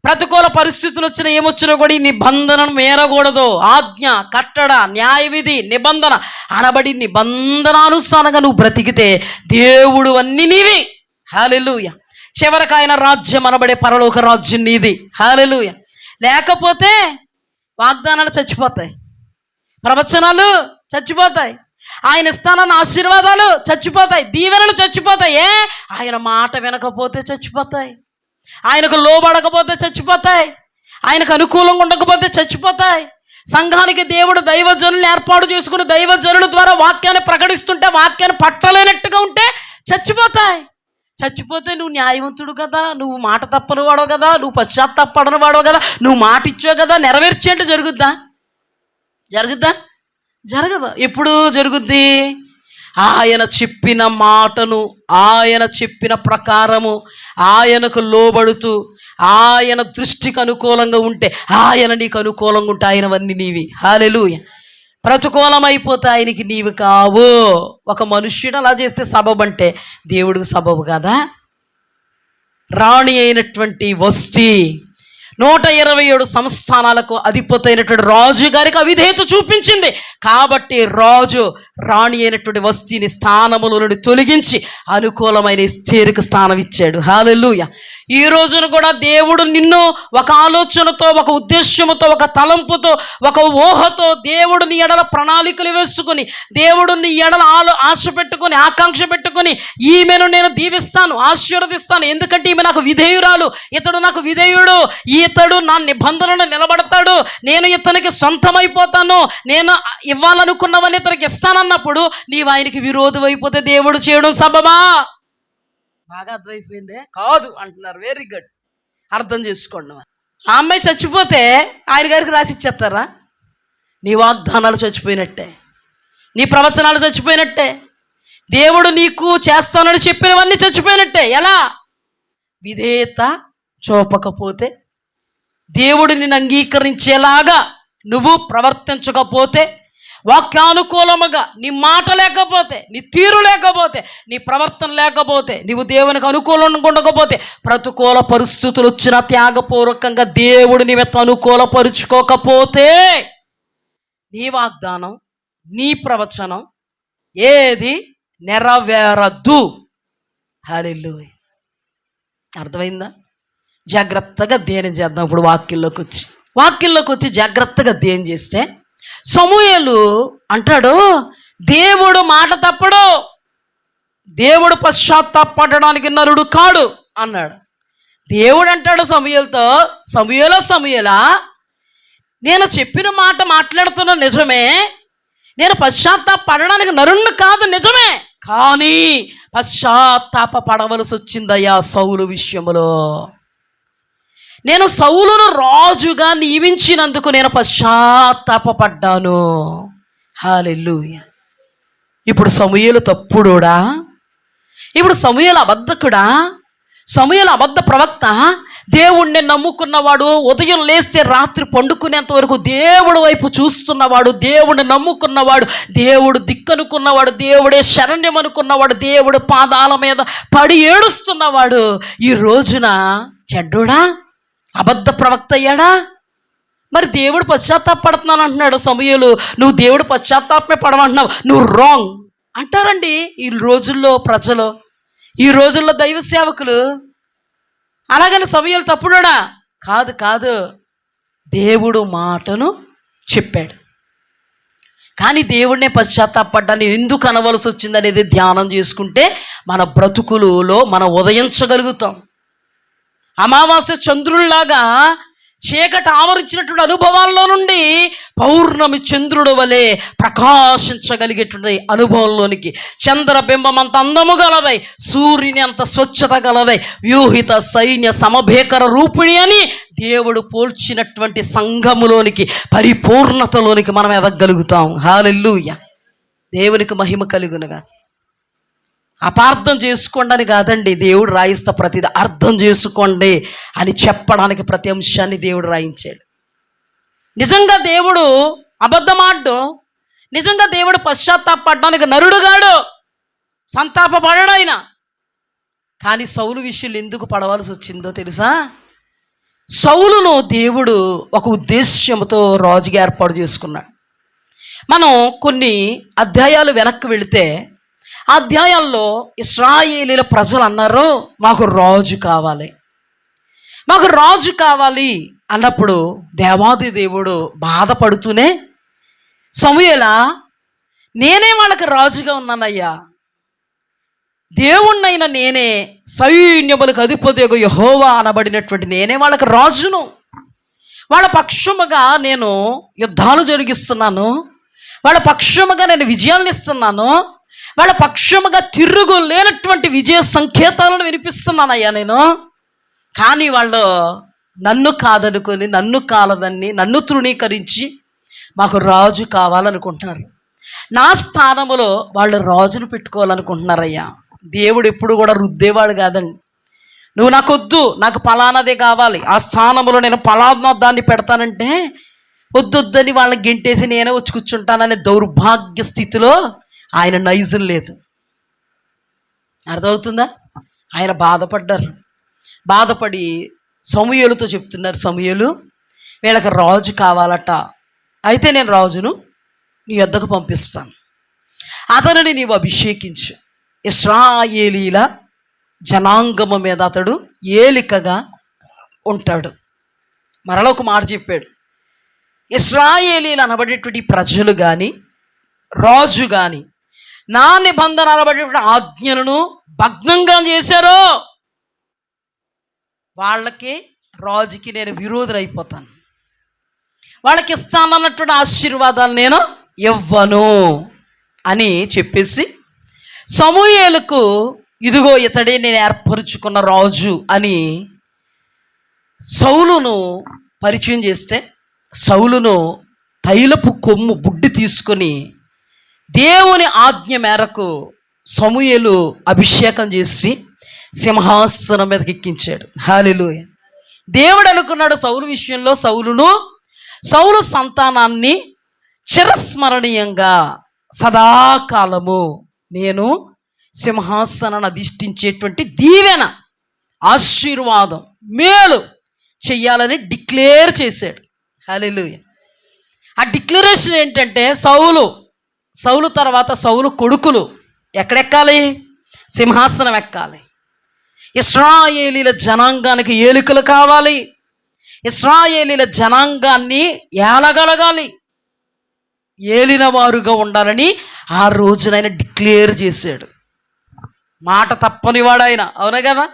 ప్రతికూల పరిస్థితులు వచ్చినా ఏమొచ్చినా కూడా ఈ నిబంధనను మేరకూడదు. ఆజ్ఞ, కట్టడ, న్యాయ విధి, నిబంధన అనబడి నిబంధనానుసారంగా నువ్వు బ్రతికితే దేవుడు అన్నీ నీవి. హల్లెలూయా. చివరికి ఆయన రాజ్యం అనబడే పరలోక రాజ్యం నీది. హల్లెలూయా. లేకపోతే వాగ్దానాలు చచ్చిపోతాయి, ప్రవచనాలు చచ్చిపోతాయి, ఆయన ఇస్తానన్న ఆశీర్వాదాలు చచ్చిపోతాయి, దీవెనలు చచ్చిపోతాయి. ఆయన మాట వినకపోతే చచ్చిపోతాయి, ఆయనకు లోబడకపోతే చచ్చిపోతాయి, ఆయనకు అనుకూలంగా ఉండకపోతే చచ్చిపోతాయి. సంఘానికి దేవుడు దైవజనులు ఏర్పాటు చేసుకుని దైవజనుల ద్వారా వాక్యాన్ని ప్రకటిస్తుంటే వాక్యాన్ని పట్టలేనట్టుగా ఉంటే చచ్చిపోతాయి. చచ్చిపోతే నువ్వు న్యాయవంతుడు కదా, నువ్వు మాట తప్పని వాడవు కదా, నువ్వు పశ్చాత్తాపడని వాడవు కదా, నువ్వు మాట ఇచ్చావు కదా, నెరవేర్చేంటే జరుగుద్దా? జరుగుద్దా? జరగదు. ఎప్పుడు జరుగుద్ది? ఆయన చెప్పిన మాటను, ఆయన చెప్పిన ప్రకారము ఆయనకు లోబడుతూ, ఆయన దృష్టికి అనుకూలంగా ఉంటే, ఆయన నీకు అనుకూలంగా ఉంటే ఆయనవన్నీ నీవి. హల్లెలూయా. ప్రతికూలమైపోతే ఆయనకి నీవు కావు. ఒక మనుష్యుడు అలా చేస్తే సబబు అంటే దేవుడికి సబబు కదా. రాణి అయినటువంటి వస్తీ 127 సంస్థానాలకు అధిపతి అయినటువంటి రాజు గారికి అవిధేయత చూపించింది. కాబట్టి రాజు రాణి అయినటువంటి వస్తీని స్థానముల నుండి తొలగించి అనుకూలమైన ఎస్తేరుకు స్థానం ఇచ్చాడు. హల్లెలూయా. ఈ రోజున కూడా దేవుడు నిన్ను ఒక ఆలోచనతో, ఒక ఉద్దేశ్యముతో, ఒక తలంపుతో, ఒక ఊహతో దేవుడు నీ ఎడల ప్రణాళికలు వేసుకుని, దేవుడు నీ ఎడల ఆశ పెట్టుకొని, ఆకాంక్ష పెట్టుకొని, ఈమెను నేను దీవిస్తాను, ఆశీర్వదిస్తాను, ఎందుకంటే ఈమె నాకు విధేయురాలు, ఇతడు నాకు విధేయుడు, ఇతడు నా నిబంధనలు నిలబడతాడు, నేను ఇతనికి సొంతమైపోతాను, నేను ఇవ్వాలనుకున్నవని ఇతనికి ఇస్తానన్నప్పుడు నీవు ఆయనకి విరోధం అయిపోతే దేవుడు చేయడం సబబా? బాగా అర్థమైపోయిందే? కాదు అంటున్నారు. వెరీ గుడ్, అర్థం చేసుకోండి. ఆ అమ్మాయి చచ్చిపోతే ఆయన గారికి రాసి ఇచ్చేస్తారా? నీ వాగ్దానాలు చచ్చిపోయినట్టే, నీ ప్రవచనాలు చచ్చిపోయినట్టే, దేవుడు నీకు చేస్తానని చెప్పినవన్నీ చచ్చిపోయినట్టే. ఎలా? విధేయత చూపకపోతే, దేవుడు నిన్ను అంగీకరించేలాగా నువ్వు ప్రవర్తించకపోతే, వాక్యానుకూలముగా నీ మాట లేకపోతే, నీ తీరు లేకపోతే, నీ ప్రవర్తన లేకపోతే, నీవు దేవునికి అనుకూలంగా ఉండకపోతే, ప్రతికూల పరిస్థితులు వచ్చినా త్యాగపూర్వకంగా దేవుడు నిమిత్తం అనుకూలపరుచుకోకపోతే నీ వాగ్దానం, నీ ప్రవచనం ఏది నెరవేరదు. హల్లెలూయా. అర్థమైందా? జాగ్రత్తగా ధ్యానం చేద్దాం. ఇప్పుడు వాక్యంలోకి వచ్చి జాగ్రత్తగా ధ్యానం చేస్తే సమూయేలు అంటాడు, దేవుడు మాట తప్పడు, దేవుడు పశ్చాత్తాపడడానికి నరుడు కాడు అన్నాడు. దేవుడు అంటాడు సమూయేలుతో, సమూయేలా, నేను చెప్పిన మాట మాట్లాడుతున్న నిజమే, నేను పశ్చాత్తాపడడానికి నరుణ్ణి కాదు నిజమే, కానీ పశ్చాత్తాప పడవలసి వచ్చిందయ్యా సౌలు విషయంలో. నేను సౌలును రాజుగా నియమించినందుకు నేను పశ్చాత్తాపడ్డాను. హల్లెలూయా. ఇప్పుడు సమూయేలు తప్పుడోడా? ఇప్పుడు సమూయేలు అబద్ధకుడా? సమూయేలు అబద్ధ ప్రవక్త? దేవుణ్ణి నమ్ముకున్నవాడు, ఉదయం లేస్తే రాత్రి పండుకునేంత వరకు దేవుడి వైపు చూస్తున్నవాడు, దేవుడిని నమ్ముకున్నవాడు, దేవుడు దిక్కనుకున్నవాడు, దేవుడే శరణ్యం అనుకున్నవాడు, దేవుడు పాదాల మీద పడి ఏడుస్తున్నవాడు ఈ రోజున చెడ్డోడా, అబద్ధ ప్రవక్త అయ్యాడా? మరి దేవుడు పశ్చాత్తాపడుతున్నాను అంటున్నాడు సమూయేలు, నువ్వు దేవుడు పశ్చాత్తాపమే పడమంటున్నావు, నువ్వు రాంగ్ అంటారండి ఈ రోజుల్లో ప్రజలు, ఈ రోజుల్లో దైవ సేవకులు. అలాగని సమూయేలు తప్పుడా? కాదు, దేవుడు మాటను చెప్పాడు, కానీ దేవుడినే పశ్చాత్తాపడ్డాన్ని ఎందుకు అనవలసి వచ్చింది అనేది ధ్యానం చేసుకుంటే మన బ్రతుకులలో మనం ఉదయించగలుగుతాం. అమావాస్య చంద్రుల్లాగా చీకటి ఆవరించినటువంటి అనుభవాల్లో నుండి పౌర్ణమి చంద్రుడు వలె ప్రకాశించగలిగేటువంటి అనుభవంలోనికి, చంద్రబింబం అంత అందము గలదై, సూర్యుని అంత స్వచ్ఛత గలదై, వ్యూహిత సైన్య సమభేకర రూపిణి అని దేవుడు పోల్చినటువంటి సంఘములోనికి, పరిపూర్ణతలోనికి మనం ఎదగలుగుతాం. హల్లెలూయా. దేవునికి మహిమ కలుగునుగా. అపార్థం చేసుకోండి అని కాదండి దేవుడు రాయిస్తా, ప్రతిదీ అర్థం చేసుకోండి అని చెప్పడానికి ప్రతి అంశాన్ని దేవుడు రాయించాడు. నిజంగా దేవుడు అబద్ధమాడ్డు, నిజంగా దేవుడు పశ్చాత్తాపడడానికి నరుడుగాడు, సంతాపపడడు ఆయన. కానీ సౌలు విషయంలో ఎందుకు పడవలసి వచ్చిందో తెలుసా? సౌలును దేవుడు ఒక ఉద్దేశ్యంతో రాజుగా ఏర్పాటు చేసుకున్నాడు. మనం కొన్ని అధ్యాయాలు వెనక్కి వెళితే ఆ అధ్యాయాల్లో ఇశ్రాయేలీల ప్రజలు అన్నారు, మాకు రాజు కావాలి అన్నప్పుడు దేవాది దేవుడు బాధపడుతూనే, సమూయేలా, నేనే వాళ్ళకి రాజుగా ఉన్నానయ్యా, దేవుణ్ణైనా నేనే, సైన్యములకు అధిపతియగు యెహోవా అనబడినటువంటి నేనే వాళ్ళకి రాజును, వాళ్ళ పక్షముగా నేను యుద్ధాలు జరిగిస్తున్నాను, వాళ్ళ పక్షముగా నేను విజయాలను ఇస్తున్నాను, వాళ్ళ పక్షముగా తిరుగు లేనటువంటి విజయ సంకేతాలను వినిపిస్తున్నానయ్యా నేను. కానీ వాళ్ళు నన్ను కాదనుకొని, నన్ను కాలదని, నన్ను తృణీకరించి మాకు రాజు కావాలనుకుంటున్నారు. నా స్థానములో వాళ్ళు రాజును పెట్టుకోవాలనుకుంటున్నారయ్యా. దేవుడు ఎప్పుడు కూడా రుద్దేవాడు కాదండి. నువ్వు నాకు వద్దు, నాకు పలానాదే కావాలి, ఆ స్థానంలో నేను పలానా దాన్ని పెడతానంటే వద్దని వాళ్ళని గెంటేసి నేనే వచ్చి కూర్చుంటాననే దౌర్భాగ్య స్థితిలో ఆయన నైజం లేదు. అర్థమవుతుందా? ఆయన బాధపడి సమూయేలుతో చెప్తున్నారు, సమూయేలు, వీళ్ళకి రాజు కావాలట, అయితే నేను రాజును నీ యొద్దకు పంపిస్తాను, అతనిని నీవు అభిషేకించు, ఇశ్రాయేలీల జనాంగము మీద అతడు ఏలికగా ఉంటాడు. మరలా ఒక మాట చెప్పాడు, ఇశ్రాయేలీలు అనబడేటువంటి ప్రజలు కానీ రాజు కానీ నా నిబంధన అనబడేటువంటి ఆజ్ఞలను భగ్నంగా చేశారో వాళ్ళకి, రాజుకి నేను విరోధులైపోతాను, వాళ్ళకి ఇస్తానన్నటువంటి ఆశీర్వాదాలు నేను ఇవ్వను అని చెప్పేసి సమూయేలుకు ఇదిగో ఇతడే నేను ఏర్పరుచుకున్న రాజు అని సౌలును పరిచయం చేస్తే, సౌలును తైలపు కొమ్ము బుడ్డి తీసుకొని దేవుని ఆజ్ఞ మేరకు సమూయేలు అభిషేకం చేసి సింహాసనం మీదకి ఎక్కించాడు. హల్లెలూయా. దేవుడు అనుకున్నాడు సౌలు విషయంలో, సౌలు సంతానాన్ని చిరస్మరణీయంగా సదాకాలము నేను సింహాసనాన్ని అధిష్ఠించేటువంటి దీవెన, ఆశీర్వాదం, మేలు చెయ్యాలని డిక్లేర్ చేశాడు. హల్లెలూయా. ఆ డిక్లరేషన్ ఏంటంటే సౌలు తర్వాత సౌలు కొడుకులు ఎక్కడెక్కాలి? సింహాసనం ఎక్కాలి. ఇశ్రాయేలీల జనాంగానికి ఏలికలు కావాలి. ఇశ్రాయేలీల జనాంగాన్ని ఏలగలగాలి, ఏలిన వారుగా ఉండాలని ఆ రోజున ఆయన డిక్లేర్ చేశాడు. మాట తప్పని వాడాయన, అవునా కదా?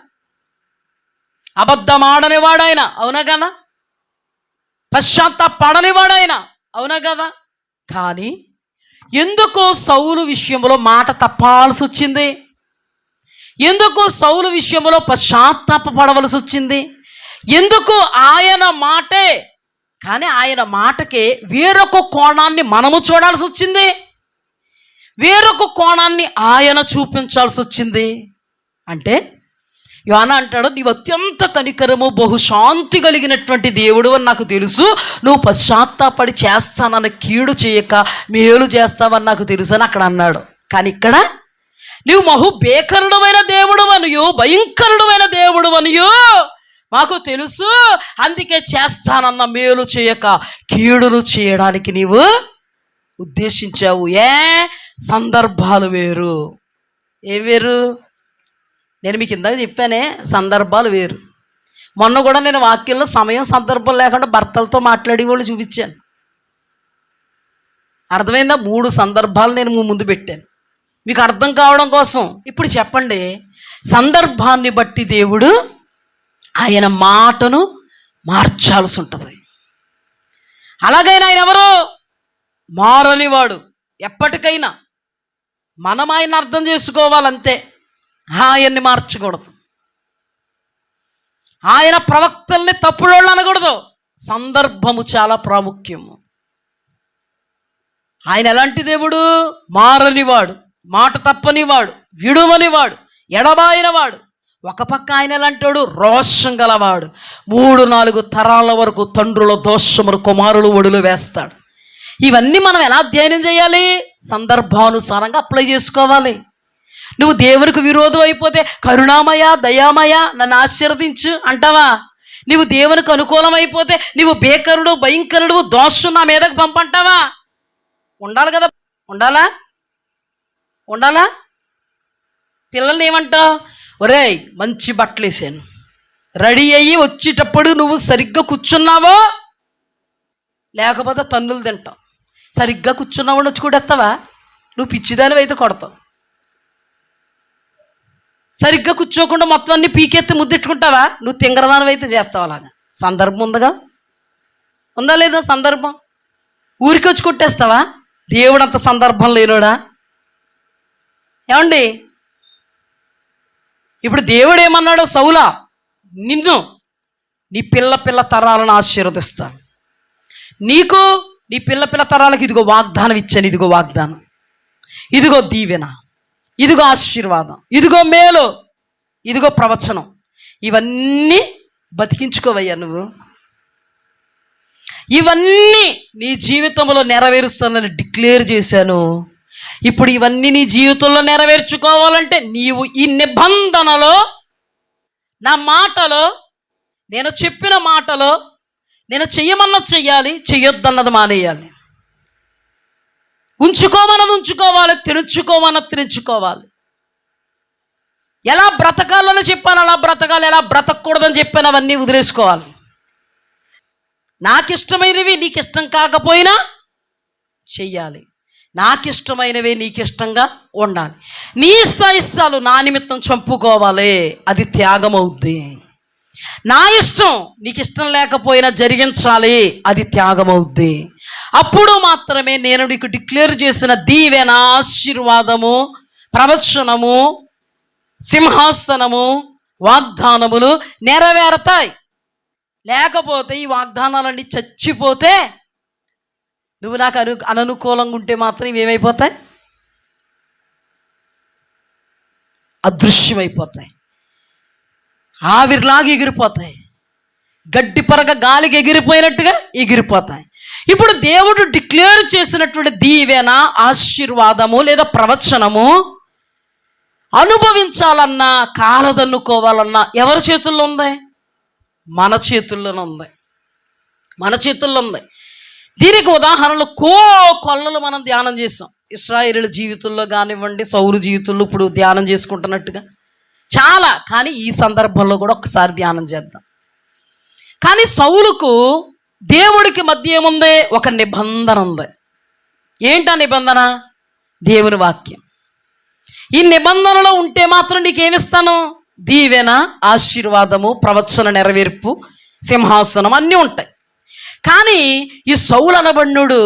అబద్ధం ఆడని వాడాయన, అవునా కదా? పశ్చాత్తాపడని వాడాయన, అవునా కదా? కానీ ఎందుకో సౌలు విషయంలో మాట తప్పాల్సి వచ్చింది? ఎందుకు సౌలు విషయంలో పశ్చాత్తాపడవలసి వచ్చింది? ఎందుకు ఆయన మాటే కానీ ఆయన మాటకే వేరొక కోణాన్ని మనము చూడాల్సి వచ్చింది, వేరొక కోణాన్ని ఆయన చూపించాల్సి వచ్చింది? అంటే యోనా అంటాడు, నీవు అత్యంత కనికరము బహుశాంతి కలిగినటువంటి దేవుడు అని నాకు తెలుసు, నువ్వు పశ్చాత్తాపడి చేస్తానన్న కీడు చేయక మేలు చేస్తావని నాకు తెలుసు అని అక్కడ అన్నాడు. కానీ ఇక్కడ నీవు బహుభేకరుడమైన దేవుడు అనియో, భయంకరుడమైన దేవుడు అనియో మాకు తెలుసు, అందుకే చేస్తానన్న మేలు చేయక కీడును చేయడానికి నీవు ఉద్దేశించావు. సందర్భాలు వేరు. ఏం వేరు? నేను మీకు ఇందాక చెప్పానే, సందర్భాలు వేరు. మొన్న కూడా నేను వాక్యంలో సమయం సందర్భం లేకుండా భర్తలతో మాట్లాడే వాళ్ళు చూపించాను. అర్థమైందా? 3 సందర్భాలు నేను ముందు పెట్టాను మీకు అర్థం కావడం కోసం. ఇప్పుడు చెప్పండి, సందర్భాన్ని బట్టి దేవుడు ఆయన మాటను మార్చాల్సి ఉంటుంది. అలాగైనా ఆయన ఎవరు? మారనివాడు. ఎప్పటికైనా మనం ఆయన అర్థం చేసుకోవాలంతే, ఆయన్ని మార్చకూడదు. ఆయన ప్రవక్తల్ని తప్పుడోళ్ళు అనకూడదు. సందర్భము చాలా ప్రాముఖ్యము. ఆయన ఎలాంటి దేవుడు? మారనివాడు, మాట తప్పనివాడు, విడువనివాడు, ఎడబాయినవాడు. ఒక పక్క ఆయన ఎలాంటాడు? రోషం గలవాడు. 3-4 తరాల వరకు తండ్రుల దోషములు కుమారులు ఒడిలో వేస్తాడు. ఇవన్నీ మనం ఎలా అధ్యయనం చేయాలి? సందర్భానుసారంగా అప్లై చేసుకోవాలి. నువ్వు దేవునికి విరోధం అయిపోతే కరుణామయ, దయామయ, నన్ను ఆశీర్వదించు అంటావా? నువ్వు దేవునికి అనుకూలం అయిపోతే నువ్వు బేకరుడు, భయంకరుడు, దోషం నా మీదకు పంపంటావా? ఉండాలి కదా, ఉండాలా? పిల్లల్ని ఏమంటావు? ఒరేయ్ మంచి బట్టలు వేసాను, రెడీ అయ్యి వచ్చేటప్పుడు నువ్వు సరిగ్గా కూర్చున్నావో లేకపోతే తన్నులు తింటావు. సరిగ్గా కూర్చున్నావు వచ్చి కూడెత్తావా? నువ్వు పిచ్చిదానివి అయితే కొడతావు. సరిగ్గా కూర్చోకుండా మొత్తం అన్ని పీకెత్తి ముద్దెట్టుకుంటావా? నువ్వు తింగరదానివి అయితే చేస్తావు. అలాగా సందర్భం ఉందా లేదా? సందర్భం ఊరికి వచ్చి కొట్టేస్తావా? దేవుడు అంత సందర్భం లేనోడా? ఏమండి, ఇప్పుడు దేవుడు ఏమన్నాడో, సౌలా నిన్ను నీ పిల్ల తరాలను ఆశీర్వదిస్తాను, నీకు నీ పిల్ల తరాలకు ఇదిగో వాగ్దానం ఇచ్చాను, ఇదిగో వాగ్దానం, ఇదిగో దీవెన, ఇదిగో ఆశీర్వాదం, ఇదిగో మేలు, ఇదిగో ప్రవచనం, ఇవన్నీ బతికించుకోవయ్యా నువ్వు, ఇవన్నీ నీ జీవితంలో నెరవేరుస్తానని డిక్లేర్ చేశాను. ఇప్పుడు ఇవన్నీ నీ జీవితంలో నెరవేర్చుకోవాలంటే నీవు ఈ నిబంధనలో, నా మాటలో, నేను చెప్పిన మాటలో, నేను చెయ్యమన్నది చెయ్యాలి, చెయ్యొద్దన్నది మానేయాలి. ఉంచుకోమన్నది ఉంచుకోవాలి, తెరుచుకోమన్నది తెరుచుకోవాలి. ఎలా బ్రతకాలని చెప్పాను అలా బ్రతకాలి, ఎలా బ్రతకూడదని చెప్పాను అవన్నీ వదిలేసుకోవాలి. నాకు ఇష్టమైనవి నీకు ఇష్టం కాకపోయినా చెయ్యాలి, నాకు ఇష్టమైనవే నీకు ఇష్టంగా ఉండాలి. నీ ఇష్టాలు నా నిమిత్తం చంపుకోవాలి, అది త్యాగం అవుద్ది. నా ఇష్టం నీకు ఇష్టం లేకపోయినా జరిగించాలి, అది త్యాగం అవుద్ది. అప్పుడు మాత్రమే నేను నీకు డిక్లేర్ చేసిన దీవెన, ఆశీర్వాదము, ప్రవచనము, సింహాసనము, వాగ్దానములు నెరవేరతాయి. లేకపోతే ఈ వాగ్దానాలన్నీ చచ్చిపోతే, నువ్వు నాకు అననుకూలంగా ఉంటే మాత్రం ఇవేమైపోతాయి, అదృశ్యమైపోతాయి, ఆవిరిలాగా ఎగిరిపోతాయి, గడ్డి పరగ గాలికి ఎగిరిపోయినట్టుగా ఎగిరిపోతాయి. ఇప్పుడు దేవుడు డిక్లేర్ చేసినటువంటి దీవెన, ఆశీర్వాదము లేదా ప్రవచనము అనుభవించాలన్నా, కాలదన్నుకోవాలన్నా ఎవరి చేతుల్లో ఉంది? మన చేతుల్లోనే ఉంది, మన చేతుల్లో ఉంది. దీనికి ఉదాహరణలు కొల్లలు మనం ధ్యానం చేసాం. ఇశ్రాయేలు జీవితంలో కానివ్వండి, సౌలు జీవితంలో ఇప్పుడు ధ్యానం చేసుకుంటున్నట్టుగా చాలా. కానీ ఈ సందర్భంలో కూడా ఒకసారి ధ్యానం చేద్దాం. కానీ సౌలుకు దేవుడికి మధ్య ఏముంది? ఒక నిబంధన ఉంది. ఏంటా నిబంధన? దేవుని వాక్యం. ఈ నిబంధనలో ఉంటే మాత్రం నీకేమిస్తాను? దీవెన, ఆశీర్వాదము, ప్రవచన నెరవేర్పు, సింహాసనం అన్నీ ఉంటాయి. కానీ ఈ సౌలు అనబడినుడు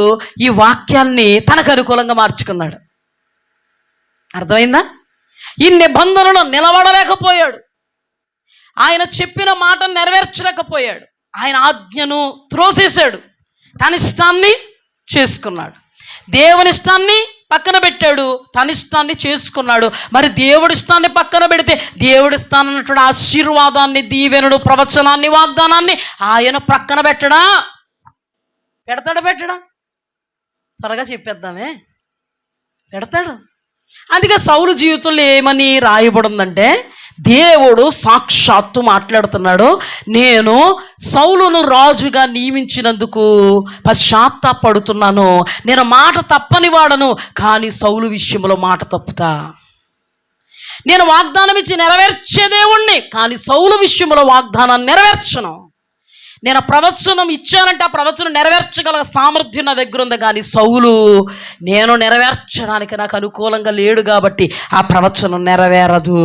ఈ వాక్యాన్ని తనకు అనుకూలంగా మార్చుకున్నాడు. అర్థమైందా? ఈ నిబంధనలో నిలబడలేకపోయాడు, ఆయన చెప్పిన మాట నెరవేర్చలేకపోయాడు, ఆయన ఆజ్ఞను త్రోసేశాడు, తన ఇష్టాన్ని చేసుకున్నాడు. దేవుని ఇష్టాన్ని పక్కన పెట్టాడు, తన ఇష్టాన్ని చేసుకున్నాడు. మరి దేవుడి ఇష్టాన్ని పక్కన పెడితే దేవుడి ఇస్తానన్నటువంటి ఆశీర్వాదాన్ని, దీవెనడు, ప్రవచనాన్ని, వాగ్దానాన్ని ఆయన పక్కన పెట్టడా? పెట్టడా? త్వరగా చెప్పేద్దామే. పెడతాడు. అందుకే సౌలు జీవితంలో ఏమని రాయబడిందంటే, దేవుడు సాక్షాత్తు మాట్లాడుతున్నాడు, నేను సౌలును రాజుగా నియమించినందుకు పశ్చాత్తాపడుతున్నాను. నేను మాట తప్పని వాడను, కానీ సౌలు విషయంలో మాట తప్పుతా. నేను వాగ్దానం ఇచ్చి నెరవేర్చే దేవుణ్ణి, కానీ సౌలు విషయంలో వాగ్దానాన్ని నెరవేర్చను. నేను ప్రవచనం ఇచ్చానంటే ఆ ప్రవచనం నెరవేర్చగల సామర్థ్యం నా దగ్గర ఉంది. కానీ సౌలు నేను నెరవేర్చడానికి నాకు అనుకూలంగా లేడు కాబట్టి ఆ ప్రవచనం నెరవేరదు.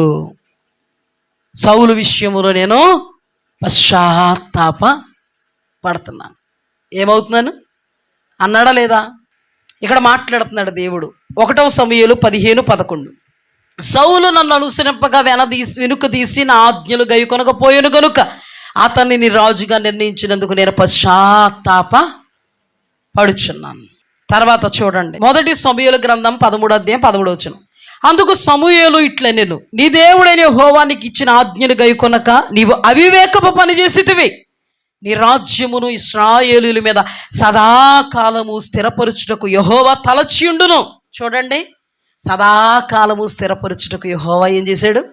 సౌలు విషయంలో నేను పశ్చాత్తాప పడుతున్నాను. ఏమవుతున్నాను అన్నాడా లేదా? ఇక్కడ మాట్లాడుతున్నాడు దేవుడు. 1 సమూయేలు 15:11. సౌలు నన్ను అనుసరింపగా వెనుక తీసి నా ఆజ్ఞలు గైకొనకపోయాను గనుక అతన్ని రాజుగా నిర్ణయించినందుకు నేను పశ్చాత్తాప పడుచున్నాను. తర్వాత చూడండి, 1 సమూయేలు గ్రంథం 13:13. అందుకు సమూయేలు ఇట్లనెను, నీ దేవుడైన యెహోవా నీకు ఇచ్చిన ఆజ్ఞలు గైకొనక నీవు అవివేకపు పని చేసితివి. నీ రాజ్యమును ఇశ్రాయేలీయుల మీద సదాకాలము స్థిరపరచుటకు యెహోవా తలచియుండును. చూడండి, సదాకాలము స్థిరపరచుటకు యెహోవా ఏం చేశాడు?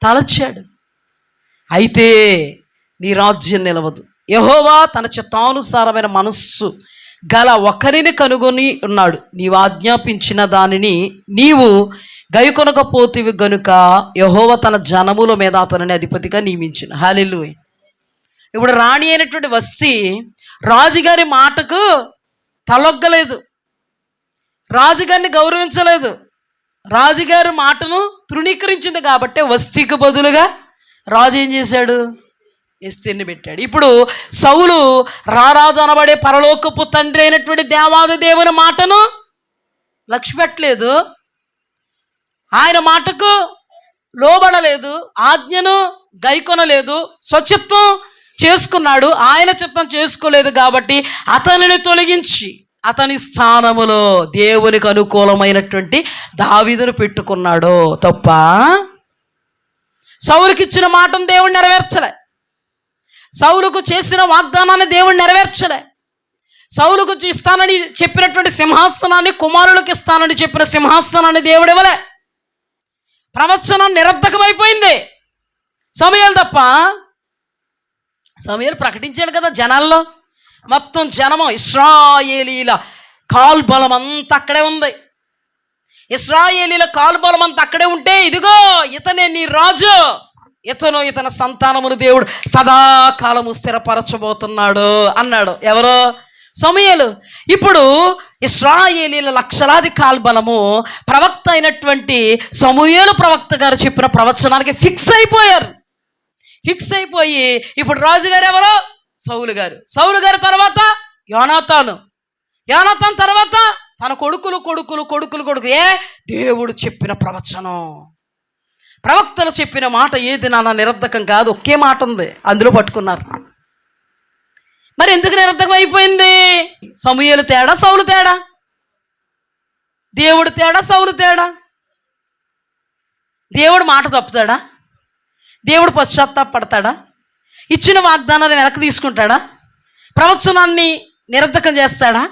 తలచాడు. అయితే నీ రాజ్యం నిలవదు. యెహోవా తన చిత్తానుసారమైన మనస్సు గల ఒకరిని కనుగొని ఉన్నాడు. నీవు ఆజ్ఞాపించిన దానిని నీవు గైకొనకపోతివి గనుక యెహోవా తన జనముల మీద అతనిని అధిపతిగా నియమించిన. హల్లెలూయా. ఇప్పుడు రాణి అయినటువంటి వస్తి రాజుగారి మాటకు తలొగ్గలేదు, రాజుగారిని గౌరవించలేదు, రాజుగారి మాటను తృణీకరించింది. కాబట్టి వస్తికి బదులుగా రాజు ఏం చేశాడు? ఎస్తేర్ని పెట్టాడు. ఇప్పుడు సౌలు రారాజు అనబడే పరలోకపు తండ్రి అయినటువంటి దేవాది దేవుని మాటను లక్ష్య పెట్టలేదు, ఆయన మాటకు లోబడలేదు, ఆజ్ఞను గైకొనలేదు, స్వచిత్తం చేసుకున్నాడు, ఆయన చిత్తం చేసుకోలేదు. కాబట్టి అతనిని తొలగించి అతని స్థానములో దేవునికి అనుకూలమైనటువంటి దావీదును పెట్టుకున్నాడు. తప్ప సౌలుకి ఇచ్చిన మాటను దేవుడు నెరవేర్చలే, సౌలుకు చేసిన వాగ్దానాన్ని దేవుడు నెరవేర్చలే, సౌలుకు ఇస్తానని చెప్పినటువంటి సింహాసనాన్ని కుమారులకు ఇస్తానని చెప్పిన సింహాసనాన్ని దేవుడు ఇవ్వలే. ప్రవచనం నిరర్ధకమైపోయింది. సమూయేలు తప్ప. సమూయేలు ప్రకటించాడు కదా జనాల్లో, మొత్తం జనము ఇశ్రాయేలీల కాల్బలం అంతా అక్కడే ఉంది. ఇశ్రాయేలీల కాలుబలం అంతా అక్కడే ఉంటే, ఇదిగో ఇతనే నీ రాజు, ఇతని సంతానమును దేవుడు సదాకాలము స్థిరపరచబోతున్నాడు అన్నాడు. ఎవరో? సమూయేలు. ఇప్పుడు ఇశ్రాయేలీల లక్షలాది కాల్బలము ప్రవక్త అయినటువంటి సమూయేలు ప్రవక్త గారు చెప్పిన ప్రవచనానికి ఫిక్స్ అయిపోయారు. ఫిక్స్ అయిపోయి ఇప్పుడు రాజుగారు ఎవరో? సౌలు గారు. సౌలు గారి తర్వాత యోనాతాను. యోనాతాన్ తర్వాత తన కొడుకులు. దేవుడు చెప్పిన ప్రవచనం, ప్రవక్తలు చెప్పిన మాట ఏది నాన్న నిరర్ధకం కాదు, ఒకే మాట ఉంది, అందులో పట్టుకున్నారు. మరి ఎందుకు నిరర్ధకం అయిపోయింది? సమూయేలు తేడా, సౌలు తేడా, దేవుడు తేడా, సౌలు తేడా. దేవుడు మాట తప్పుతాడా? దేవుడు పశ్చాత్తాపడతాడా? ఇచ్చిన వాగ్దానాన్ని వెనక్కి తీసుకుంటాడా? ప్రవచనాన్ని నిరర్ధకం చేస్తాడా?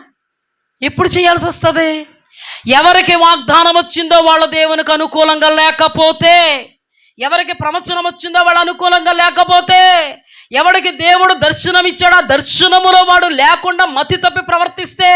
ఎప్పుడు చేయాల్సి వస్తుంది? ఎవరికి వాగ్దానం వచ్చిందో వాళ్ళ దేవునికి అనుకూలంగా లేకపోతే, ఎవరికి ప్రవచనం వచ్చిందో వాళ్ళ అనుకూలంగా లేకపోతే, ఎవడికి దేవుడు దర్శనం ఇచ్చాడో ఆ దర్శనములో వాడు లేకుండా మతి తప్పి ప్రవర్తిస్తే,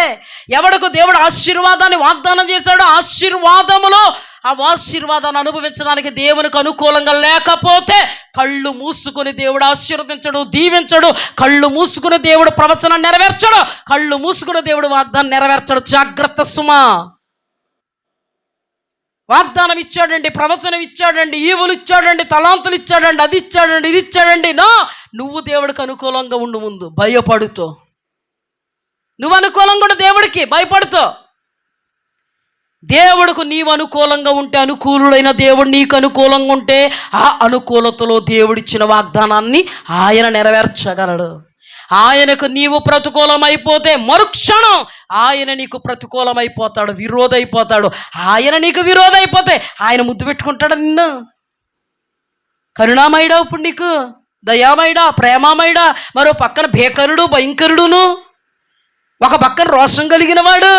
ఎవడికి దేవుడు ఆశీర్వాదాన్ని వాగ్దానం చేశాడో ఆశీర్వాదములో ఆ ఆశీర్వాదాన్ని అనుభవించడానికి దేవునికి అనుకూలంగా లేకపోతే, కళ్ళు మూసుకుని దేవుడు ఆశీర్వదించడు, దీవించడు. కళ్ళు మూసుకుని దేవుడు ప్రవచనం నెరవేర్చడు, కళ్ళు మూసుకుని దేవుడు వాగ్దానం నెరవేర్చడు. జాగ్రత్త సుమా. వాగ్దానం ఇచ్చాడండి, ప్రవచనం ఇచ్చాడండి, ఈవులు ఇచ్చాడండి, తలాంతులు ఇచ్చాడండి, అది ఇచ్చాడండి, ఇది ఇచ్చాడండి. నువ్వు దేవుడికి అనుకూలంగా ఉండు. ముందు భయపడుతూ నువ్వు అనుకూలంగా ఉండు, దేవుడికి భయపడుతూ. దేవుడికి నీవు అనుకూలంగా ఉంటే, అనుకూలుడైన దేవుడు నీకు అనుకూలంగా ఉంటే, ఆ అనుకూలతలో దేవుడిచ్చిన వాగ్దానాన్ని ఆయన నెరవేర్చగలడు. ఆయనకు నీవు ప్రతికూలమైపోతే మరుక్షణం ఆయన నీకు ప్రతికూలమైపోతాడు, విరోధైపోతాడు. ఆయన నీకు విరోధైపోతే ఆయన ముద్దు పెట్టుకుంటాడు నిన్ను. కరుణామయుడా, ఇప్పుడు నీకు దయామయుడా, ప్రేమామయుడా. మరో పక్కన భేకరుడు, భయంకరుడును, ఒక పక్కన రోషం కలిగిన వాడు.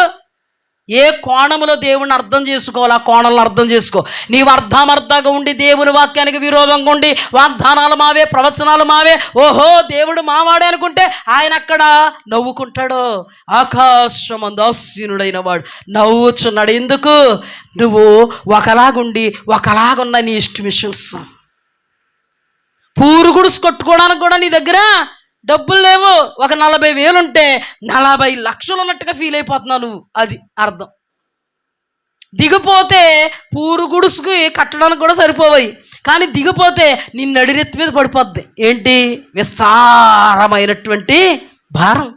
ఏ కోణములో దేవుని అర్థం చేసుకోవాలి, ఆ కోణంలో అర్థం చేసుకో. నీవు అర్ధమర్ధంగా ఉండి దేవుని వాక్యానికి విరోధంగా ఉండి వాగ్దానాలు మావే, ప్రవచనాలు మావే, ఓహో దేవుడు మావాడే అనుకుంటే ఆయన అక్కడ నవ్వుకుంటాడు. ఆకాశమందు ఆసీనుడైన వాడు నవ్వుచున్నాడు. ఎందుకు? నువ్వు ఒకలాగుండి ఒకలాగున్న నీ ఎస్టిమేషన్స్. పూరు గుడుసు కొట్టుకోవడానికి కూడా నీ దగ్గర డబ్బులు లేవు. ఒక 40,000 ఉంటే 40 లక్షలు ఉన్నట్టుగా ఫీల్ అయిపోతున్నావు నువ్వు. అది అర్థం. దిగిపోతే పూరు గుడుసుకి కట్టడానికి కూడా సరిపోవాయి, కానీ దిగిపోతే నిన్ను నడిరెత్తి మీద పడిపోద్ది. ఏంటి? విస్తారమైనటువంటి భారం.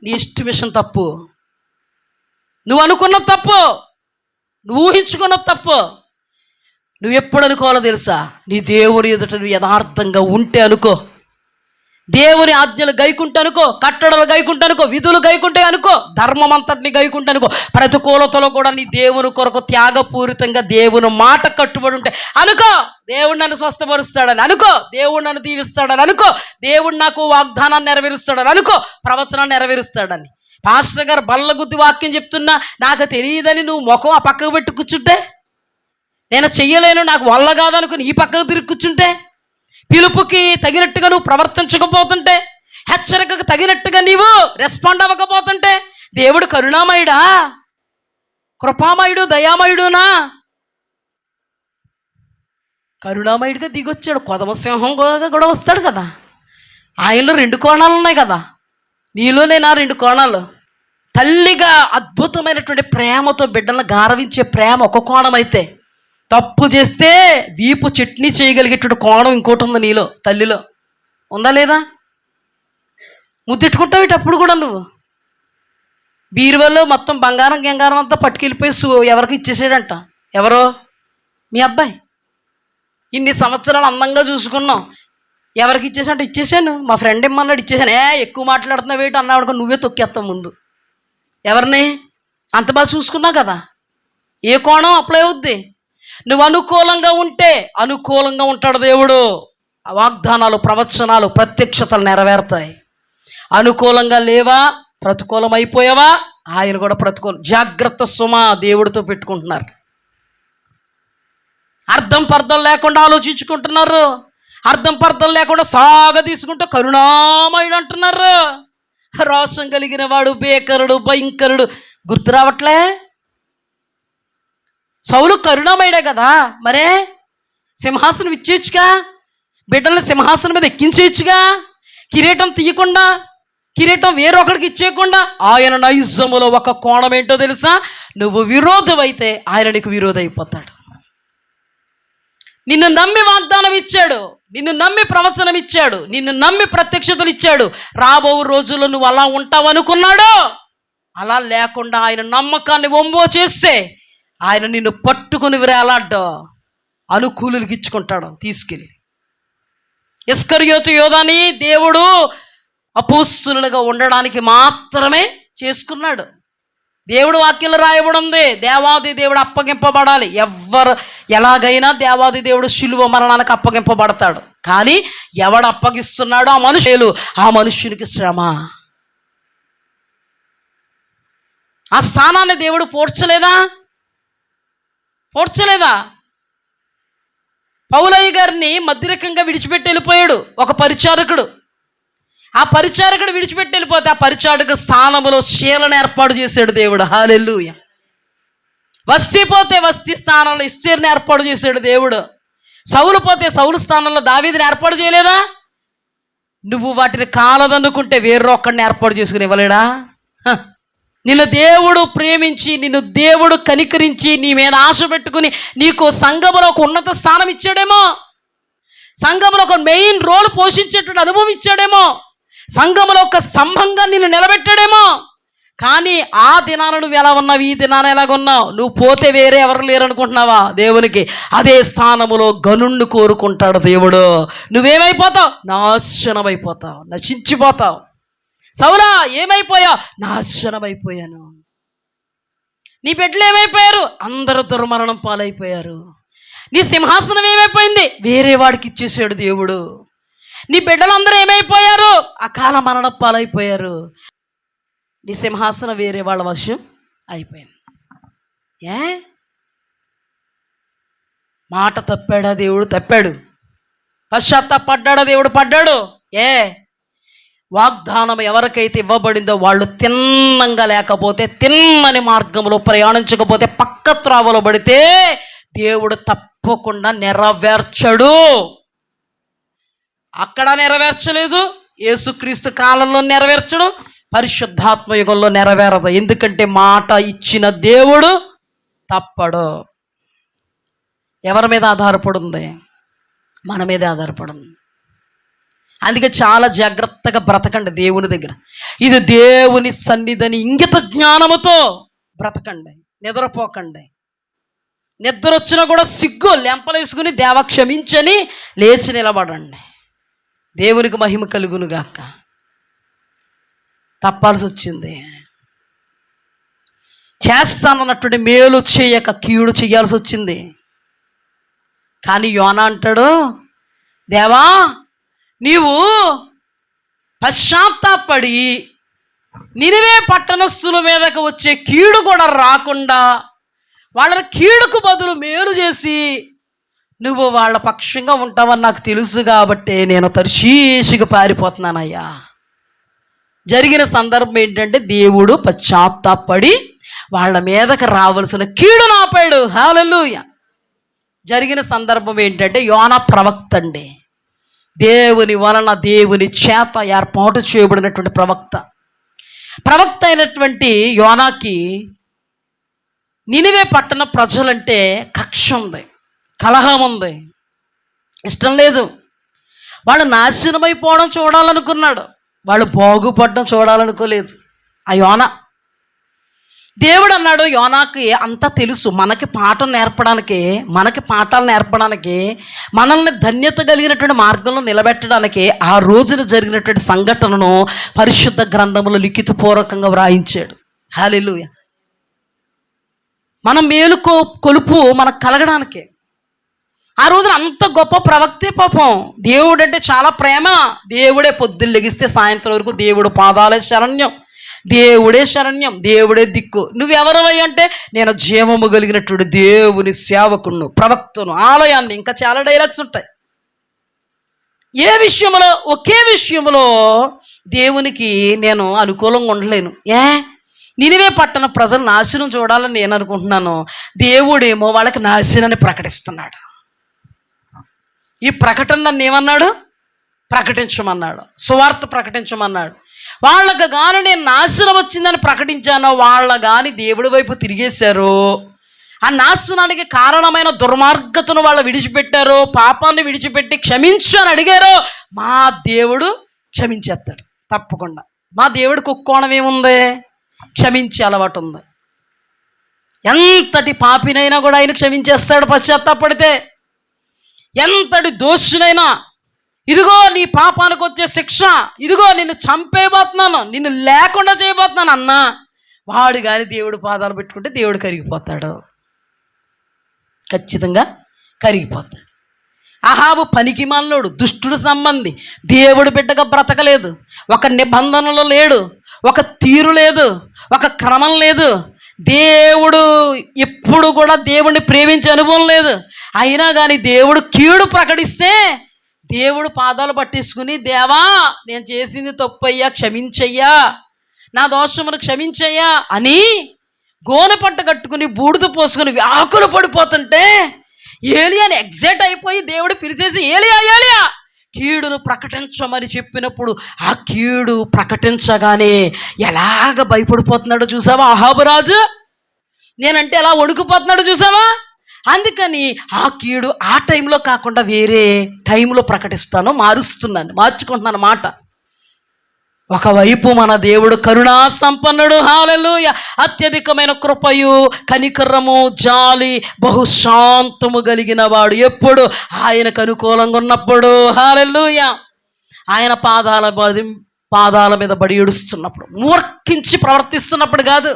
నీ ఎస్టిమేషన్ తప్పు, నువ్వు అనుకున్నది తప్పు, నువ్వు ఊహించుకున్నది తప్పు. నువ్వు ఎప్పుడు అనుకోవాలో తెలుసా? నీ దేవుని ఎదుట నువ్వు యథార్థంగా ఉంటే అనుకో, దేవుని ఆజ్ఞలు గైకుంటే అనుకో, కట్టడలు గైకుంటే అనుకో, విధులు గైకుంటే అనుకో, ధర్మం అంతటిని గైకుంటే అనుకో, ప్రతికూలతలో కూడా నీ దేవుని కొరకు త్యాగపూరితంగా దేవుని మాట కట్టుబడి ఉంటే అనుకో, దేవుడు నన్ను స్వస్థపరుస్తాడని అనుకో, దేవుడు నన్ను దీవిస్తాడని అనుకో, దేవుడు నాకు వాగ్దానాన్ని నెరవేరుస్తాడని అనుకో, ప్రవచనాన్ని నెరవేరుస్తాడని. పాస్టర్ గారు బల్ల గుద్ది వాక్యం చెప్తున్నా నాకు తెలియదని నువ్వు ముఖం ఆ పక్కకు పెట్టి కూర్చుంటే, నేను చెయ్యలేను, నాకు వల్ల కాదనుకుని ఈ పక్కకు తిరిగి కూర్చుంటే, పిలుపుకి తగినట్టుగా నువ్వు ప్రవర్తించకపోతుంటే, హెచ్చరికకు తగినట్టుగా నీవు రెస్పాండ్ అవ్వకపోతుంటే, దేవుడు కరుణామయుడా, కృపామయుడు, దయామయుడునా? కరుణామయుడిగా దిగొచ్చాడు. కొదమసింహం కూడా వస్తాడు కదా. ఆయనలో 2 కోణాలు ఉన్నాయి కదా, నీలోనే నా 2 కోణాలు. తల్లిగా అద్భుతమైనటువంటి ప్రేమతో బిడ్డలను గారవించే ప్రేమ ఒక కోణం అయితే, తప్పు చేస్తే వీపు చట్నీ చేయగలిగేటువంటి కోణం ఇంకోటి ఉంది నీలో, తల్లిలో. ఉందా లేదా? ముద్దెట్టుకుంటావు అప్పుడు కూడా నువ్వు. బీరువాలో మొత్తం బంగారం గంగారం అంతా పట్టుకెళ్ళిపోయి ఎవరికి ఇచ్చేసాడంట. ఎవరో? మీ అబ్బాయి. ఇన్ని సంవత్సరాలు అందంగా చూసుకున్నాం, ఎవరికి ఇచ్చేసాడంట? ఇచ్చేసాను, మా ఫ్రెండ్ ఇమ్మన్నాడు, ఇచ్చేసాను. ఎక్కువ మాట్లాడుతున్నావు ఏంటి అన్నాడు, నువ్వే తొక్కేస్తావు ముందు. ఎవరిని? అంత బాగా చూసుకున్నావు కదా. ఏ కోణం అప్లై అవుద్ది? నువ్వు అనుకూలంగా ఉంటే అనుకూలంగా ఉంటాడు దేవుడు. వాగ్దానాలు, ప్రవచనాలు, ప్రత్యక్షతలు నెరవేరుతాయి. అనుకూలంగా లేవా, ప్రతికూలం అయిపోయావా, ఆయన కూడా ప్రతికూలం. జాగ్రత్త సుమా. దేవుడితో పెట్టుకుంటున్నారు, అర్థం పర్థం లేకుండా ఆలోచించుకుంటున్నారు, అర్థం పర్థం లేకుండా సాగ తీసుకుంటూ కరుణామయుడు అంటున్నారు. రోషం కలిగిన వాడు, భేకరుడు, భయంకరుడు గుర్తు రావట్లే? సౌలు కరుణామయుడే కదా, మరే సింహాసనం ఇచ్చేయచ్చుగా, బిడ్డల్ని సింహాసనం మీద ఎక్కించేయచ్చుగా, కిరీటం తీయకుండా, కిరీటం వేరొకడికి ఇచ్చేయకుండా. ఆయన నైజములో ఒక కోణం ఏంటో తెలుసా? నువ్వు విరోధమైతే ఆయన నీకు విరోధి అయిపోతాడు. నిన్ను నమ్మి వాగ్దానం ఇచ్చాడు, నిన్ను నమ్మి ప్రవచనం ఇచ్చాడు, నిన్ను నమ్మి ప్రత్యక్షతలు ఇచ్చాడు. రాబో రోజుల్లో నువ్వు అలా ఉంటావు అనుకున్నాడు. అలా లేకుండా ఆయన నమ్మకాన్ని వంబో చేస్తే ఆయన నిన్ను పట్టుకుని వేలాడ్డా అనుకూలులకి ఇచ్చుకుంటాడు తీసుకెళ్ళి. ఇస్కరియోతు యోధాని దేవుడు అపోస్తులుగా ఉండడానికి మాత్రమే చేసుకున్నాడు. దేవుడు వాక్యంలో రాయబడి ఉంది, దేవాది దేవుడు అప్పగింపబడాలి. ఎవ్వరు ఎలాగైనా దేవాది దేవుడు శిలువ మరణానికి అప్పగింపబడతాడు. కానీ ఎవడు అప్పగిస్తున్నాడో ఆ మనుష్యునికి శ్రమ. ఆ స్థానాన్ని దేవుడు పోడ్చలేదా? పౌలయ్య గారిని మధ్యరకంగా విడిచిపెట్టి వెళ్ళిపోయాడు ఒక పరిచారకుడు. ఆ పరిచారకుడు విడిచిపెట్టి వెళ్ళిపోతే ఆ పరిచారకుడు స్థానంలో శీలను ఏర్పాటు చేశాడు దేవుడు. హల్లెలూయా. వస్తీ పోతే వస్తీ స్థానంలో ఇస్తేర్ని ఏర్పాటు చేశాడు దేవుడు. సౌలు పోతే సౌలు స్థానంలో దావీదుని ఏర్పాటు చేయలేదా? నువ్వు వాటిని కాలదనుకుంటే వేరొక్కడిని ఏర్పాటు చేసుకుని ఇవ్వలేడా? నిన్ను దేవుడు ప్రేమించి, నిన్ను దేవుడు కనికరించి, నీ మీద ఆశ పెట్టుకుని నీకు సంఘములో ఒక ఉన్నత స్థానం ఇచ్చాడేమో, సంఘములో ఒక మెయిన్ రోల్ పోషించేటువంటి అనుభవం ఇచ్చాడేమో, సంఘములో ఒక స్తంభంగా నిన్ను నిలబెట్టాడేమో. కానీ ఆ దినాన నువ్వు ఎలా ఉన్నావు, ఈ దినాన ఎలాగున్నావు? నువ్వు పోతే వేరే ఎవరు లేరు అనుకుంటున్నావా? దేవునికి అదే స్థానములో గనుణ్ణి కోరుకుంటాడు దేవుడు. నువ్వేమైపోతావు? నాశనమైపోతావు, నశించిపోతావు. సౌలా ఏమైపోయావు? నాశనమైపోయాను. నీ బిడ్డలు ఏమైపోయారు? అందరూ దుర్మరణం పాలైపోయారు. నీ సింహాసనం ఏమైపోయింది? వేరే వాడికి ఇచ్చేసాడు దేవుడు. నీ బిడ్డలందరూ ఏమైపోయారు? అకాల మరణ పాలైపోయారు. నీ సింహాసనం వేరే వాళ్ళ వశం అయిపోయింది. మాట తప్పాడా దేవుడు? తప్పాడు. పశ్చాత్తాపడ్డాడా దేవుడు? పడ్డాడు. వాగ్దానం ఎవరికైతే ఇవ్వబడిందో వాళ్ళు తిన్నంగా లేకపోతే, తిన్నని మార్గంలో ప్రయాణించకపోతే, పక్క త్రోవలో పడితే దేవుడు తప్పకుండా నెరవేర్చడు. అక్కడ నెరవేర్చలేదు, యేసుక్రీస్తు కాలంలో నెరవేర్చడు, పరిశుద్ధాత్మ యుగంలో నెరవేరదు. ఎందుకంటే మాట ఇచ్చిన దేవుడు తప్పడు. ఎవరి మీద ఆధారపడి ఉంది? మన మీదే ఆధారపడి ఉంది. అందుకే చాలా జాగ్రత్తగా బ్రతకండి దేవుని దగ్గర. ఇది దేవుని సన్నిధిని ఇంగిత జ్ఞానముతో బ్రతకండి. నిద్రపోకండి. నిద్ర వచ్చినా కూడా సిగ్గు లెంపలేసుకుని దేవ క్షమించని లేచి నిలబడండి. దేవునికి మహిమ కలుగును గాక. తప్పాల్సి వచ్చింది. చేస్తానన్నటువంటి మేలు చేయక కీడు చేయాల్సి వచ్చింది. కానీ యోనా అంటాడు, దేవా నీవు పశ్చాత్తాపడి నినివే పట్టణస్థుల మీదకు వచ్చే కీడు కూడా రాకుండా వాళ్ళని కీడుకు బదులు మేలు చేసి నువ్వు వాళ్ళ పక్షంగా ఉంటావని నాకు తెలుసు కాబట్టి నేను తర్షీషుకి పారిపోతున్నానయ్యా. జరిగిన సందర్భం ఏంటంటే దేవుడు పశ్చాత్తాపడి వాళ్ళ మీదకి రావాల్సిన కీడును ఆపాడు. హల్లెలూయా. జరిగిన సందర్భం ఏంటంటే యోనా ప్రవక్త అండి. దేవుని వలన, దేవుని చేత ఏర్పాటు చేయబడినటువంటి ప్రవక్త అయినటువంటి యోనాకి నినివే పట్టణ ప్రజలంటే కక్ష ఉంది, కలహం ఉంది, ఇష్టం లేదు. వాళ్ళు నాశనమైపోవడం చూడాలనుకున్నాడు, వాళ్ళు బాగుపడడం చూడాలనుకోలేదు. ఆ యోనా దేవుడు అన్నాడు, యోనాకి అంతా తెలుసు, మనకి పాఠాలు నేర్పడానికి, మనల్ని ధన్యత కలిగినటువంటి మార్గంలో నిలబెట్టడానికి ఆ రోజున జరిగినటువంటి సంఘటనను పరిశుద్ధ గ్రంథంలో లిఖితపూర్వకంగా వ్రాయించాడు. హల్లెలూయా. మన మేలుకో కొలుపు మనకు కలగడానికి. ఆ రోజున అంత గొప్ప ప్రవక్తే పాపం. దేవుడు అంటే చాలా ప్రేమ. దేవుడే పొద్దున్న లెగిస్తే సాయంత్రం వరకు దేవుడు పాదాలే శరణ్యం, దేవుడే శరణ్యం, దేవుడే దిక్కు. నువ్వెవరవై అంటే నేను జీవము కలిగినటువంటి దేవుని సేవకును, ప్రవక్తను, ఆలయాన్ని, ఇంకా చాలా డైలాగ్స్ ఉంటాయి. ఒకే విషయంలో దేవునికి నేను అనుకూలంగా ఉండలేను. నినివే పట్టణ ప్రజలు నాశనం చూడాలని నేను అనుకుంటున్నాను. దేవుడేమో వాళ్ళకి నాశనాన్ని ప్రకటిస్తున్నాడు. ఈ ప్రకటన నన్ను ఏమన్నాడు? ప్రకటించమన్నాడు, సువార్త ప్రకటించమన్నాడు. వాళ్ళకు గాను నేను నాశనం వచ్చిందని ప్రకటించాను, వాళ్ళ కానీ దేవుడి వైపు తిరిగేశారు, ఆ నాశనానికి కారణమైన దుర్మార్గతను వాళ్ళు విడిచిపెట్టారో, పాపాన్ని విడిచిపెట్టి క్షమించు అని అడిగారో, మా దేవుడు క్షమించేస్తాడు తప్పకుండా. మా దేవుడికి ఒక కోణం ఏముంది? క్షమించే అలవాటు ఉంది. ఎంతటి పాపినైనా కూడా ఆయన క్షమించేస్తాడు పశ్చాత్తాపడితే. ఎంతటి దోషునైనా, ఇదిగో నీ పాపానికి వచ్చే శిక్ష, ఇదిగో నిన్ను చంపేయబోతున్నాను, నిన్ను లేకుండా చేయబోతున్నాను అన్నా, వాడు కానీ దేవుడు పాదాలు పెట్టుకుంటే దేవుడు కరిగిపోతాడు, ఖచ్చితంగా కరిగిపోతాడు. అహాబు పనికిమాలినోడు, దుష్టుడు సంబంధి, దేవుడు బిడ్డగా బ్రతకలేదు, ఒక నిబంధనలో లేడు, ఒక తీరు లేదు, ఒక క్రమం లేదు, దేవుడు ఎప్పుడు కూడా దేవుడిని ప్రేమించే అనుభవం లేదు. అయినా కానీ దేవుడు కీడు ప్రకటిస్తే దేవుడు పాదాలు పట్టేసుకుని, దేవా నేను చేసింది తప్పయ్యా, క్షమించయ్యా, నా దోషమును క్షమించయ్యా అని గోనె పట్ట కట్టుకుని బూడిద పోసుకుని వ్యాకులు పడిపోతుంటే ఏలియాని ఎగ్జైట్ అయిపోయి దేవుడు పిలిచేసి, ఏలియా ఏలియా కీడును ప్రకటించమని చెప్పినప్పుడు ఆ కీడు ప్రకటించగానే ఎలాగ భయపడిపోతున్నాడో చూసావా అహాబు రాజు? నేనంటే ఎలా వణుకుపోతున్నాడో చూసావా? అందుకని ఆ కీడు ఆ టైంలో కాకుండా వేరే టైంలో ప్రకటిస్తాను, మార్చుకుంటున్నాను మాట. ఒకవైపు మన దేవుడు కరుణా సంపన్నుడు, హల్లెలూయా, అత్యధికమైన కృపయు కనికరము జాలి బహుశాంతము కలిగిన వాడు, ఎప్పుడు ఆయనకు అనుకూలంగా ఉన్నప్పుడు, హల్లెలూయా, ఆయన పాదాల మీద బడి ఏడుస్తున్నప్పుడు, మూర్ఖించి ప్రవర్తిస్తున్నప్పుడు కాదు,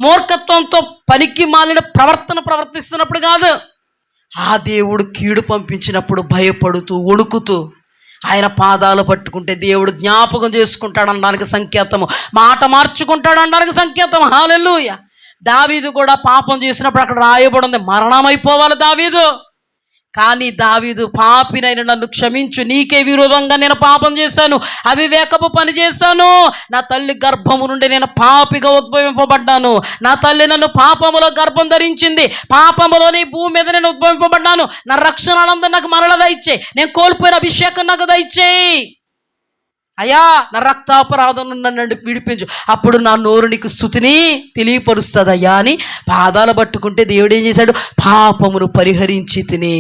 మూర్ఖత్వంతో పనికి మాలిన ప్రవర్తిస్తున్నప్పుడు కాదు, ఆ దేవుడు కీడు పంపించినప్పుడు భయపడుతూ వణుకుతూ ఆయన పాదాలు పట్టుకుంటే దేవుడు జ్ఞాపకం చేసుకుంటాడు అనడానికి సంకేతము, మాట మార్చుకుంటాడు అనడానికి సంకేతం. హల్లెలూయా. దావీదు కూడా పాపం చేసినప్పుడు అక్కడ రాయబడి ఉంది, మరణమైపోవాలి దావీదు. కానీ దావీదు, పాపినైన నన్ను క్షమించు, నీకే విరోధంగా నేను పాపం చేశాను, అవివేకపు పని చేశాను, నా తల్లి గర్భము నుండి నేను పాపిగా ఉద్భవింపబడ్డాను, నా తల్లి నన్ను పాపములో గర్భం ధరించింది, పాపములోని భూమి మీద నేను ఉద్భవింపబడ్డాను, నా రక్షణ ఆనందం నాకు మరల దయచేయి, నేను కోల్పోయిన అభిషేకం నాకు దయచేయి అయ్యా, నా రక్తాపరాధం నన్ను విడిపించు, అప్పుడు నా నోరు నీకు స్తుతిని తెలియపరుస్తుంది అయ్యా అని పాదాలు పట్టుకుంటే దేవుడు ఏం చేశాడు? పాపమును పరిహరించి తిని,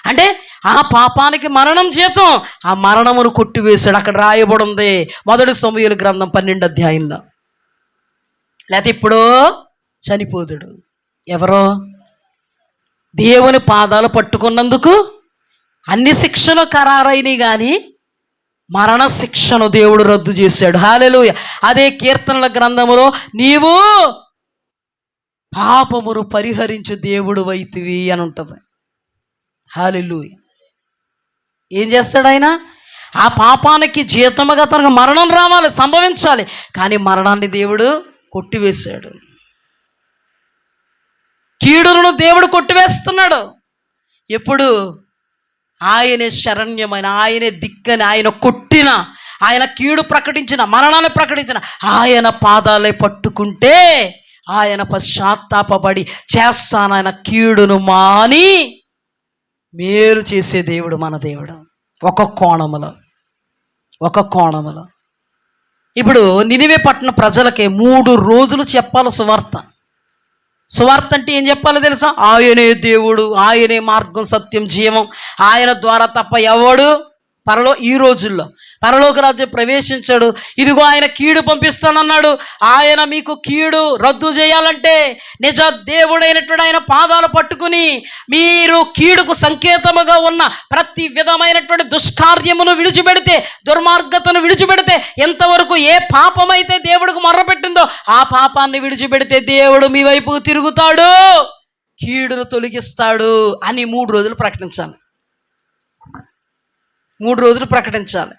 అంటే ఆ పాపానికి మరణం జీతం, ఆ మరణమును కొట్టివేశాడు. అక్కడ రాయబడి ఉంది 1 సమూయేలు గ్రంథం 12వ అధ్యాయంలో. లేకపోతే ఇప్పుడో చనిపోదుడు ఎవరో దేవుని పాదాలు పట్టుకున్నందుకు అన్ని శిక్షలు ఖరారైనవి, కానీ మరణ శిక్షను దేవుడు రద్దు చేశాడు. హల్లెలూయా. అదే కీర్తనల గ్రంథములో నీవు పాపమును పరిహరించు దేవుడు వైతివి అని ఉంటుంది. హల్లెలూయా. ఏం చేస్తాడు ఆయన? ఆ పాపానికి జీతముగా తనకు మరణం రావాలి, సంభవించాలి, కానీ మరణాన్ని దేవుడు కొట్టివేశాడు. కీడును దేవుడు కొట్టివేస్తున్నాడు. ఎప్పుడు? ఆయనే శరణ్యమైన, ఆయనే దిక్కని, ఆయన కొట్టిన, ఆయన కీడు ప్రకటించిన, మరణాన్ని ప్రకటించిన ఆయన పాదాలే పట్టుకుంటే ఆయన పశ్చాత్తాపడి చేస్తాను, ఆయన కీడును మాని మేలు చేసే దేవుడు మన దేవుడు. ఒక కోణములో ఇప్పుడు నినివే పట్టణ ప్రజలకే 3 రోజులు చెప్పాలి సువార్త. సువార్త అంటే ఏం చెప్పాలో తెలుసా? ఆయనే దేవుడు, ఆయనే మార్గం సత్యం జీవం, ఆయన ద్వారా తప్ప ఎవడు ఈ రోజుల్లో పరలోక రాజ్యం ప్రవేశించాడు. ఇదిగో ఆయన కీడు పంపిస్తానన్నాడు. ఆయన మీకు కీడు రద్దు చేయాలంటే నిజ దేవుడైనటువంటి ఆయన పాదాలు పట్టుకుని మీరు కీడుకు సంకేతముగా ఉన్న ప్రతి విధమైనటువంటి దుష్కార్యమును విడిచిపెడితే, దుర్మార్గతను విడిచిపెడితే, ఎంతవరకు ఏ పాపమైతే దేవుడికి మొర్రపెట్టిందో ఆ పాపాన్ని విడిచిపెడితే దేవుడు మీ వైపుకు తిరుగుతాడు, కీడును తొలగిస్తాడు అని 3 రోజులు ప్రకటించాలి. 3 రోజులు ప్రకటించాలి.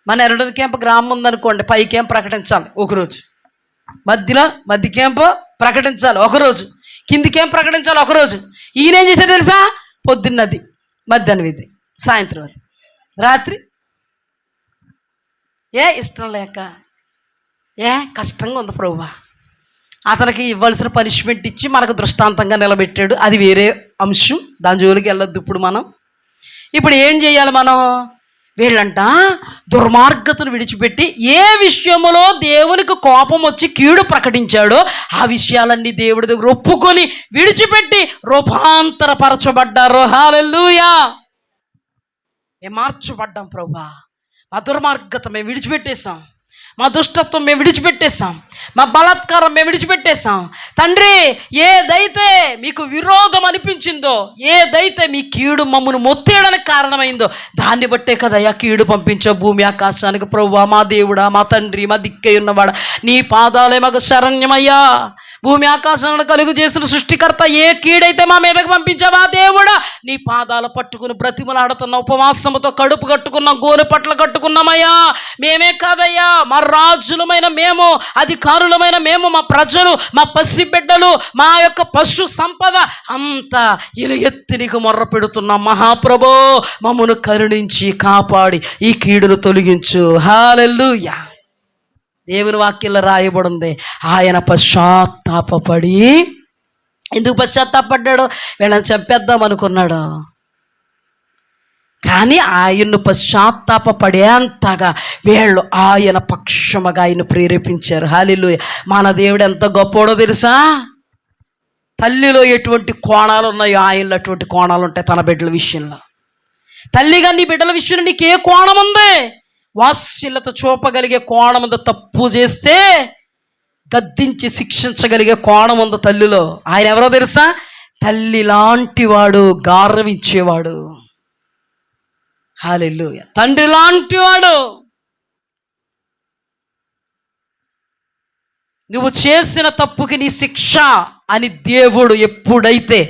మన ఎర్రడూరు క్యాంప్ గ్రామం ఉందనుకోండి, పై క్యాంప్ ప్రకటించాలి ఒకరోజు, మధ్య క్యాంప్ ప్రకటించాలి ఒకరోజు, కింది క్యాంప్ ప్రకటించాలి ఒకరోజు. ఈయన ఏం చేశాడు తెలుసా? పొద్దున్నది, మధ్యాహ్నం ఇది, సాయంత్రం అది, రాత్రి ఇష్టం లేక కష్టంగా ఉంది ప్రభువా. అతనికి ఇవ్వాల్సిన పనిష్మెంట్ ఇచ్చి మనకు దృష్టాంతంగా నిలబెట్టాడు, అది వేరే అంశం, దాని జోలికి వెళ్ళొద్దు ఇప్పుడు మనం. ఇప్పుడు ఏం చేయాలి మనం? వీళ్ళంట దుర్మార్గతను విడిచిపెట్టి ఏ విషయంలో దేవునికి కోపం వచ్చి కీడు ప్రకటించాడో ఆ విషయాలన్నీ దేవుడి దగ్గర ఒప్పుకొని విడిచిపెట్టి రూపాంతరపరచబడ్డారు. హల్లెలూయా. మేము మార్చబడ్డాం ప్రభువా. మా దుర్మార్గత మేము విడిచిపెట్టేశాం, మా దుష్టత్వం మేము విడిచిపెట్టేశాం, మా బలాత్కారం మేము విడిచిపెట్టేశాం. తండ్రి, ఏదైతే మీకు విరోధం అనిపించిందో, ఏదైతే మీ కీడు మమ్మను మొత్తేయడానికి కారణమైందో దాన్ని బట్టే కదయ్యా కీడు పంపించో భూమి ఆకాశానికి. ప్రభువా, మా దేవుడా, మా తండ్రి, మా దిక్కై ఉన్నవాడా, నీ పాదాలే మాకు శరణ్యమయ్యా. భూమి ఆకాశాలను కలుగు చేసిన సృష్టికర్త, ఏ కీడైతే మా మీదకి పంపించావా దేవుడా, నీ పాదాలు పట్టుకుని బ్రతిమలాడుతున్న ఉపవాసముతో కడుపు కట్టుకున్నాం, గోనె పట్ల కట్టుకున్నామయ్యా. మేమే కాదయ్యా, మా రాజులమైన మేము, అధికారులమైన మేము, మా ప్రజలు, మా పసిబిడ్డలు, మా యొక్క పశు సంపద అంతా ఇలా ఎత్తి నీకు మొర్ర పెడుతున్నాం. మహాప్రభో, మమ్మను కరుణించి కాపాడి ఈ కీడును తొలగించు. హల్లెలూయా. దేవుని వాక్యంలో రాయబడింది, ఆయన పశ్చాత్తాపడి. ఎందుకు పశ్చాత్తాపడ్డాడు? వీళ్ళని చంపేద్దాం అనుకున్నాడు, కానీ ఆయన్ను పశ్చాత్తాపడేంతగా వీళ్ళు ఆయన పక్షముగా ఆయన ప్రేరేపించారు. హల్లెలూయా. మన దేవుడు ఎంత గొప్పోడో తెలుసా? తల్లిలో ఎటువంటి కోణాలు ఉన్నాయో ఆయనలో అటువంటి కోణాలు ఉంటాయి తన బిడ్డల విషయంలో. తల్లిగా నీ బిడ్డల విషయంలో నీకు ఏ కోణం ఉంది? వాత్సల్యత చూపగలిగే కోణం ఉందో, తప్పు చేస్తే గద్దించి శిక్షించగలిగే కోణం ఉందో తల్లిలో. ఆయన ఎవరో తెలుసా? తల్లి లాంటి వాడు, గౌరవించేవాడు. హల్లెలూయా. తండ్రి లాంటి వాడు. నువ్వు చేసిన తప్పుకి నీ శిక్ష అని దేవుడు ఎప్పుడైతే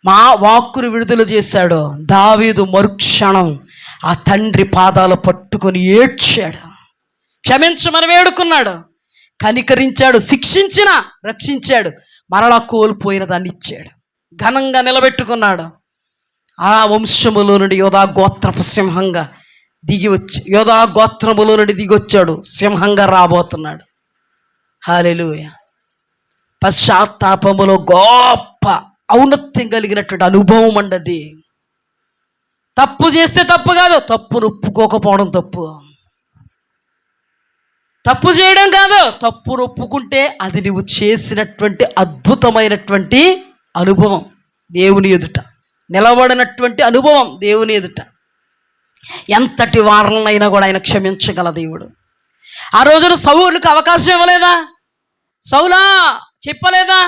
మా వాక్కును విడుదల చేశాడో, దావీదు మరుక్షణం ఆ తండ్రి పాదాలు పట్టుకొని ఏడ్చాడు, క్షమించమని వేడుకున్నాడు, కనికరించాడు, శిక్షించిన రక్షించాడు, మరలా కోల్పోయిన దాన్ని ఇచ్చాడు, ఘనంగా నిలబెట్టుకున్నాడు. ఆ వంశములో నుండి యోధా గోత్రపు సింహంగా యోధా గోత్రములో నుండి దిగొచ్చాడు, సింహంగా రాబోతున్నాడు. హల్లెలూయా. పశ్చాత్తాపములో గొప్ప ఔన్నత్యం కలిగినటువంటి అనుభవం అండది. తప్పు చేస్తే తప్పు కాదు, తప్పును ఒప్పుకోకపోవడం తప్పు. తప్పు చేయడం కాదు, తప్పును ఒప్పుకుంటే అది నువ్వు చేసినటువంటి అద్భుతమైనటువంటి అనుభవం దేవుని ఎదుట, నిలబడినటువంటి అనుభవం దేవుని ఎదుట. ఎంతటి వారలనైనా కూడా ఆయన క్షమించగల దేవుడు. ఆ రోజున సౌలుకి అవకాశం ఇవ్వలేదా? సౌలా చెప్పలేదా?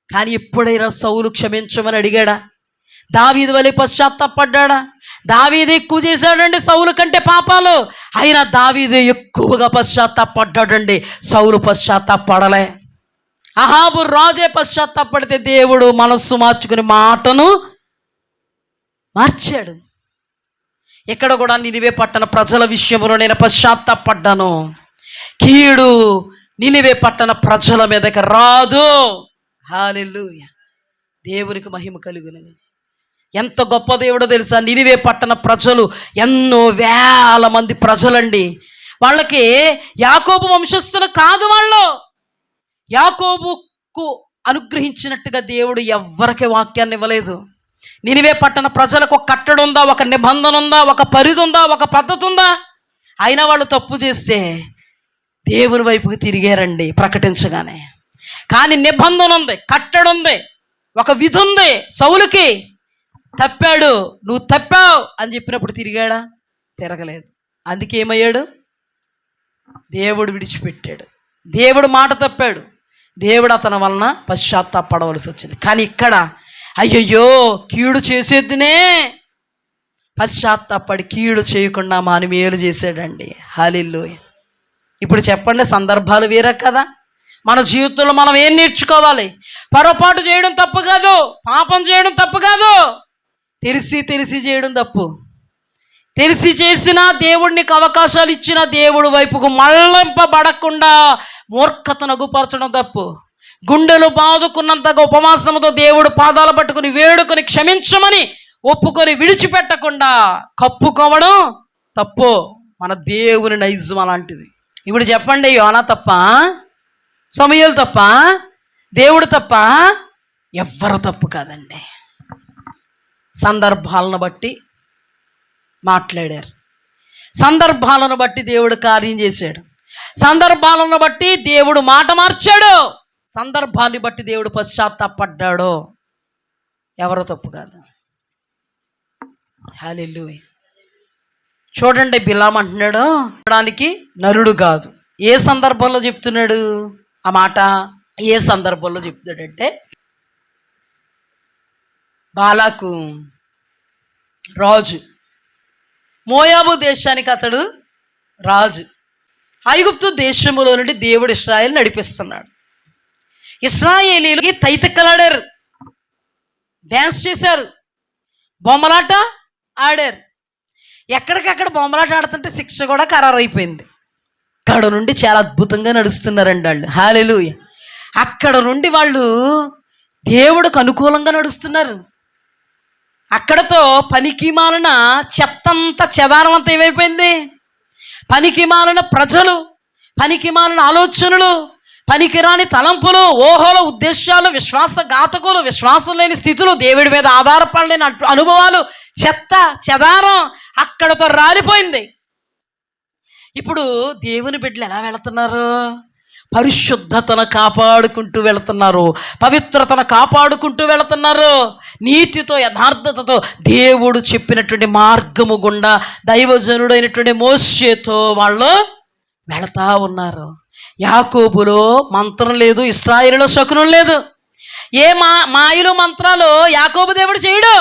కానీ ఎప్పుడైనా సౌలు క్షమించమని అడిగాడా? దావీదు వలె పశ్చాత్తాపడ్డాడా? దావీదు ఎక్కువ చేశాడండి సౌలు కంటే పాపాలు, అయినా దావీదు ఎక్కువగా పశ్చాత్తాపడ్డాడండి, సౌలు పశ్చాత్తాపడలే. అహాబు రాజే పశ్చాత్తాపడితే దేవుడు మనస్సు మార్చుకుని మాటను మార్చాడు. ఇక్కడ కూడా నినివే పట్టణ ప్రజల విషయంలో నేను పశ్చాత్తాపడ్డాను, కీడు నినివే పట్టణ ప్రజల మీదకి రాదు. హల్లెలూయా. దేవునికి మహిమ కలుగును. ఎంత గొప్ప దేవుడో తెలుసా? నినివే పట్టణ ప్రజలు ఎన్నో వేల మంది ప్రజలండి. వాళ్ళకి యాకోబు వంశస్థులు కాదు, వాళ్ళు యాకోబుకు అనుగ్రహించినట్టుగా దేవుడు ఎవ్వరికి వాక్యాన్ని ఇవ్వలేదు. నినివే పట్టణ ప్రజలకు ఒక కట్టడి ఉందా, ఒక నిబంధన ఉందా, ఒక పరిధి ఉందా, ఒక పద్ధతి ఉందా? అయినా వాళ్ళు తప్పు చేస్తే దేవుని వైపుకి తిరిగారండి ప్రకటించగానే. కానీ నిబంధన ఉంది, కట్టడి ఉంది, ఒక విధి ఉంది. సౌలుకి తప్పాడు, నువ్వు తప్పావు అని చెప్పినప్పుడు తిరిగాడా? తిరగలేదు. అందుకే ఏమయ్యాడు? దేవుడు విడిచిపెట్టాడు. దేవుడు మాట తప్పాడు, దేవుడు అతని వలన పశ్చాత్తాపడవలసి వచ్చింది. కానీ ఇక్కడ అయ్యయ్యో కీడు చేసేద్దునే పశ్చాత్తాపడి కీడు చేయకుండా మాని మేలు చేశాడండి. హల్లెలూయా. ఇప్పుడు చెప్పండి, సందర్భాలు వేరే కదా. మన జీవితంలో మనం ఏం నేర్చుకోవాలి? పొరపాటు చేయడం తప్పు కాదు, పాపం చేయడం తప్పు కాదు, తెలిసి తెలిసి చేయడం తప్పు. తెలిసి చేసినా దేవుడికి అవకాశాలు ఇచ్చినా దేవుడి వైపుకు మళ్ళింపబడకుండా మూర్ఖతను అగుపరచడం తప్పు. గుండెలు బాదుకున్నంతగా ఉపవాసముతో దేవుడు పాదాలు పట్టుకుని వేడుకొని క్షమించమని ఒప్పుకొని విడిచిపెట్టకుండా కప్పుకోవడం తప్పు. మన దేవుని నైజం అలాంటిది. ఇప్పుడు చెప్పండి, యోనా తప్ప, సమూయేలు తప్ప, దేవుడు తప్ప? ఎవ్వరు తప్పు కాదండి. సందర్భాలను బట్టి మాట్లాడారు, సందర్భాలను బట్టి దేవుడు కార్యం చేశాడు, సందర్భాలను బట్టి దేవుడు మాట మార్చాడు, సందర్భాన్ని బట్టి దేవుడు పశ్చాత్తాపడ్డాడు. ఎవరో తప్పు కాదు. హల్లెలూయా. చూడండి, బిలాము అంటున్నాడు అనడానికి నరుడు కాదు. ఏ సందర్భంలో చెప్తున్నాడు ఆ మాట? ఏ సందర్భంలో చెప్తున్నాడంటే, బాలాకు రాజు, మోయాబు దేశానికి అతడు రాజు. ఐగుప్తు దేశములో నుండి దేవుడు ఇశ్రాయేలు నడిపిస్తున్నాడు. ఇశ్రాయేలీలకి తైతక్కలాడారు, డ్యాన్స్ చేశారు, బొమ్మలాట ఆడారు. ఎక్కడికక్కడ బొమ్మలాట ఆడుతుంటే శిక్ష కూడా ఖరారైపోయింది. అక్కడ నుండి చాలా అద్భుతంగా నడుస్తున్నారండి వాళ్ళు. హల్లెలూయా. అక్కడ నుండి వాళ్ళు దేవుడికి అనుకూలంగా నడుస్తున్నారు. అక్కడతో పనికి మాలిన చెత్తంతా చెదారమంతా ఏమైపోయింది? పనికి మాలిన ప్రజలు, పనికి మాలిన ఆలోచనలు, పనికిరాని తలంపులు, ఓహోల ఉద్దేశాలు, విశ్వాసఘాతకులు, విశ్వాసం లేని స్థితులు, దేవుడి మీద ఆధారపడలేని అనుభవాలు, చెత్త చెదారం అక్కడతో రాలిపోయింది. ఇప్పుడు దేవుని బిడ్డలు ఎలా వెళుతున్నారు? పరిశుద్ధతను కాపాడుకుంటూ వెళుతున్నారు, పవిత్రతను కాపాడుకుంటూ వెళుతున్నారు. నీతితో, యథార్థతతో దేవుడు చెప్పినటువంటి మార్గము గుండా దైవజనుడైనటువంటి మోషేతో వాళ్ళు వెళతా ఉన్నారు. యాకోబులో మంత్రం లేదు, ఇశ్రాయేలులో శకునం లేదు. ఏ మాయలు మంత్రాలు యాకోబు దేవుడు చేయడు,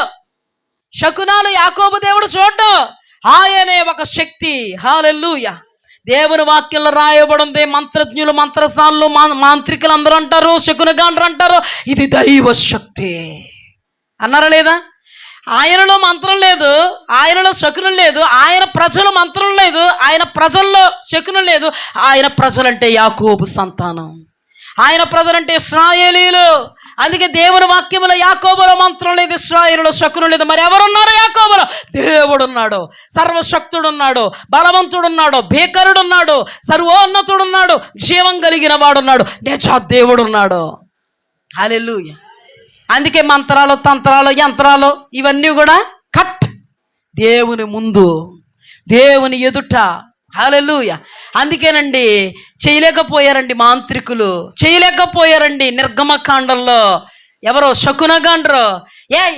శకునాలు యాకోబు దేవుడు చూడ్డు. ఆయనే ఒక శక్తి. హల్లెలూయా. దేవుని వాక్యంలో రాయబడింది, మంత్రజ్ఞులు, మంత్రసానులు, మాంత్రికులు అందరూ అంటారు, శకునగాండ్రు అంటారు, ఇది దైవ శక్తి అన్నారా లేదా? ఆయనలో మంత్రం లేదు, ఆయనలో శకునం లేదు, ఆయన ప్రజలు మంత్రం లేదు, ఆయన ప్రజల్లో శకునం లేదు. ఆయన ప్రజలంటే యాకోబు సంతానం, ఆయన ప్రజలంటే ఇశ్రాయేలీలు. అందుకే దేవుని వాక్యములో యాకోబులో మంత్రం లేదు, ఇశ్రాయేలులో శకునం లేదు. మరి ఎవరున్నారు యాకోబులో? దేవుడున్నాడు, సర్వశక్తుడున్నాడు, బలవంతుడున్నాడు, భీకరుడున్నాడు, సర్వోన్నతుడున్నాడు, జీవం కలిగిన వాడున్నాడు, నిజ దేవుడున్నాడు. హల్లెలూయా. అందుకే మంత్రాలు, తంత్రాలు, యంత్రాలు ఇవన్నీ కూడా కట్ దేవుని ముందు, దేవుని ఎదుట. హల్లెలూయా. అందుకేనండి చేయలేకపోయారండి మాంత్రికులు, చేయలేకపోయారండి నిర్గమకాండంలో. ఎవరో శకునగాండ్రు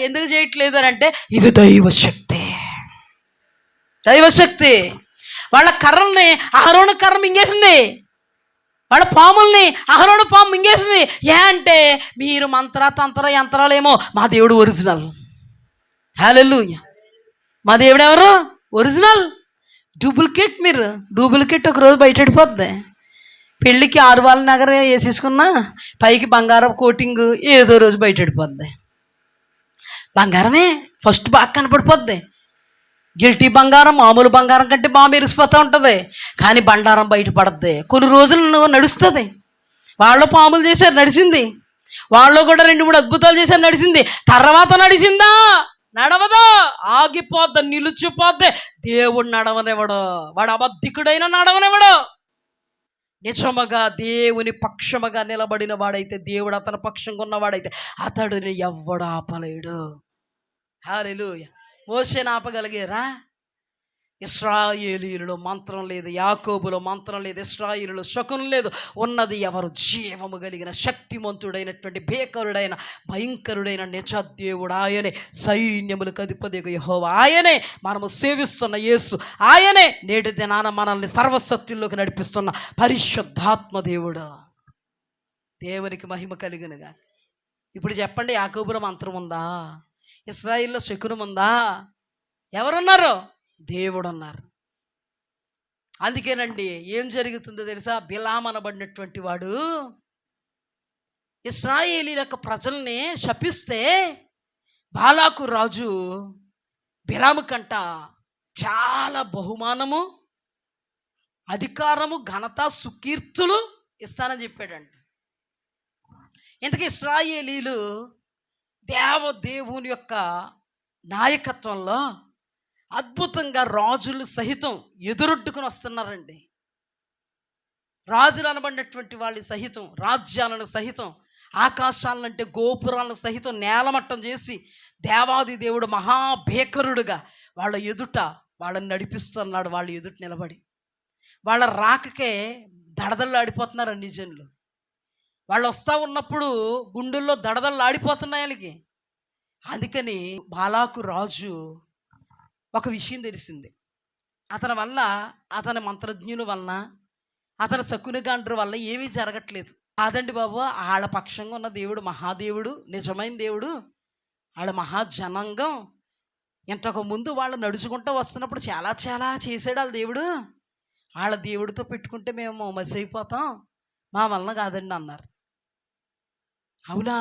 ఎందుకు చేయట్లేదు అని అంటే, ఇది దైవశక్తి, దైవశక్తి. వాళ్ళ కర్రల్ని అహరోను కర్ర మింగేసింది, వాళ్ళ పాముల్ని అహరోను పాము మింగేసింది. అంటే మీరు తంత్ర యంత్రాలేమో, మా దేవుడు ఒరిజినల్. హల్లెలూయా. మా దేవుడు ఎవరు? ఒరిజినల్. డూప్లికేట్ మీరు డూప్లికేట్ ఒక రోజు బయటపడిపోద్ది. పెళ్ళికి 6 వారాల నగర వేసేసుకున్నా పైకి బంగారం కోటింగ్ ఏదో రోజు బయటపడిపోద్ది. బంగారమే ఫస్ట్ బాగా కనపడిపోద్ది. గిల్టీ బంగారం మామూలు బంగారం కంటే బాగా మెరిసిపోతూ ఉంటుంది, కానీ బండారం బయటపడద్ది. కొన్ని రోజులు నడుస్తుంది. వాళ్ళు పాములు చేశారు, నడిచింది. వాళ్ళు కూడా 2-3 అద్భుతాలు చేశారు, నడిచింది. తర్వాత నడిచిందా? నడవదా, ఆగిపోద్ది, నిలిచిపోద్ది. దేవుడు నడవనివ్వడు, వాడు అబద్ధికుడైనా నడవనివ్వడు. నిజముగా దేవుని పక్షముగా నిలబడిన వాడైతే, దేవుడు అతని పక్షంగా ఉన్నవాడైతే అతడిని ఎవ్వడు ఆపలేడు. హల్లెలూయా. మోషేని ఆపగలిగారా? ఇశ్రాయేలీయులలో మంత్రం లేదు, యాకోబులో మంత్రం లేదు, ఇశ్రాయేలులో శకునం లేదు. ఉన్నది ఎవరు? జీవము కలిగిన శక్తిమంతుడైనటువంటి భీకరుడైన భయంకరుడైన నిజ దేవుడు. ఆయనే సైన్యములకు అధిపతియగు యెహోవా, ఆయనే మనము సేవిస్తున్న యేసు, ఆయనే నేటి దినాన మనల్ని సర్వసత్యంలోకి నడిపిస్తున్న పరిశుద్ధాత్మ దేవుడు. దేవునికి మహిమ కలిగినగా. ఇప్పుడు చెప్పండి, యాకోబులో మంత్రం ఉందా? ఇశ్రాయేలులో శకునం ఉందా? ఎవరున్నారు? దేవుడు ఉన్నారు. అందుకేనండి ఏం జరుగుతుందో తెలుసా? బిలాము అనబడినటువంటి వాడు ఇశ్రాయేలీల యొక్క ప్రజల్ని శపిస్తే, బాలాకు రాజు బిలాము కంట చాలా బహుమానము, అధికారము, ఘనత, సుకీర్తులు ఇస్తానని చెప్పాడంట. ఇంతకీ ఇశ్రాయేలీలు దేవుని యొక్క నాయకత్వంలో అద్భుతంగా రాజులు సహితం ఎదురొడ్డుకుని వస్తున్నారండి. రాజులు అనబడినటువంటి వాళ్ళ సహితం, రాజ్యాలను సహితం, ఆకాశాలంటే గోపురాలను సహితం నేలమట్టం చేసి దేవాది దేవుడు మహాభేకరుడుగా వాళ్ళ ఎదుట వాళ్ళని నడిపిస్తున్నాడు. వాళ్ళ ఎదుట నిలబడి వాళ్ళ రాకకే దడదళ్ళు ఆడిపోతున్నారు అన్ని జనులు. వాళ్ళు వస్తూ ఉన్నప్పుడు గుండెల్లో దడదళ్ళు ఆడిపోతున్నాయి వాళ్ళకి. అందుకని బాలాకు రాజు ఒక విషయం తెలిసింది. అతని వల్ల, అతని మంత్రజ్ఞుల వలన, అతని శకునిగాండ్రు వల్ల ఏమీ జరగట్లేదు. కాదండి బాబు, వాళ్ళ పక్షంగా ఉన్న దేవుడు మహాదేవుడు, నిజమైన దేవుడు, వాళ్ళ మహాజనాంగం. ఇంతకు ముందు వాళ్ళు నడుచుకుంటూ వస్తున్నప్పుడు చాలా చాలా చేసాడు వాళ్ళ దేవుడు. వాళ్ళ దేవుడితో పెట్టుకుంటే మేము మసి అయిపోతాం, మా వలన కాదండి అన్నారు. అవునా?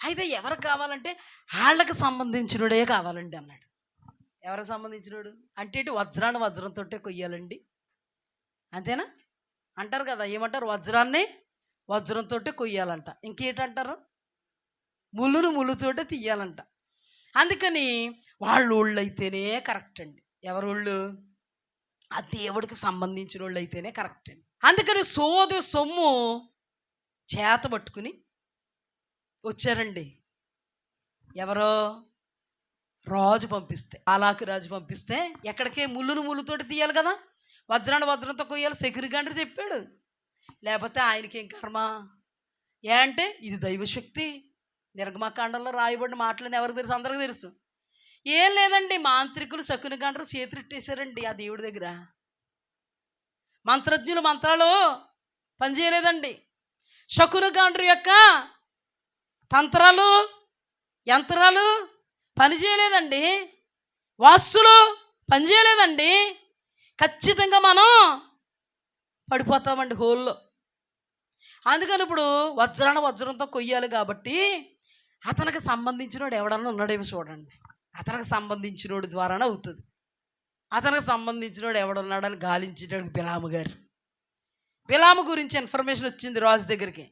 అయితే ఎవరికి కావాలంటే వాళ్ళకి సంబంధించినోడే కావాలండి అన్నాడు. ఎవరికి సంబంధించినోడు అంటే వజ్రాన్ని వజ్రంతో కొయ్యాలండి, అంతేనా అంటారు కదా. ఏమంటారు? వజ్రాన్ని వజ్రంతో కొయ్యాలంట. ఇంకేంటంటారు? ముళ్ళును ముళ్ళుతోటే తీయాలంట. అందుకని వాళ్ళు అయితేనే కరెక్ట్ అండి. ఎవరోళ్ళు? ఆ దేవుడికి సంబంధించిన వాళ్ళు అయితేనే కరెక్ట్ అండి. అందుకని సోదు సొమ్ము చేత పట్టుకుని వచ్చారండి. ఎవరో రాజు పంపిస్తే, బాలాకు రాజు పంపిస్తే ఎక్కడికే ముళ్ళును ముళ్ళుతోటి తీయాలి కదా, వజ్రాన్ని వజ్రంతో కొయ్యాలి. సెక్యూరిటీ చెప్పాడు, లేకపోతే ఆయనకి ఏం కర్మ. ఏ అంటే ఇది దైవశక్తి. నిర్గమకాండంలో రాయబడిన మాటలని ఎవరికి తెలుసు? అందరికీ తెలుసు. ఏం లేదండి, మాంత్రికులు శకునిగాండ్రు చేతులెట్టేశారండి ఆ దేవుడి దగ్గర. మంత్రజ్ఞులు మంత్రాలు పనిచేయలేదండి. శకునిగాండ్రు యొక్క తంత్రాలు యంత్రాలు పనిచేయలేదండి. వాస్తులు పనిచేయలేదండి. ఖచ్చితంగా మనం పడిపోతామండి హోల్లో. అందుకని ఇప్పుడు వజ్రాన్ని వజ్రంతో కొయ్యాలి కాబట్టి అతనికి సంబంధించినోడు ఎవడన్నా ఉన్నాడేమో చూడండి. అతనికి సంబంధించినోడు ద్వారానే అవుతుంది. అతనికి సంబంధించినోడు ఎవడున్నాడని గాలించేటాడు బిలాము గారు. బిలాము గురించి ఇన్ఫర్మేషన్ వచ్చింది రాజు దగ్గరికి.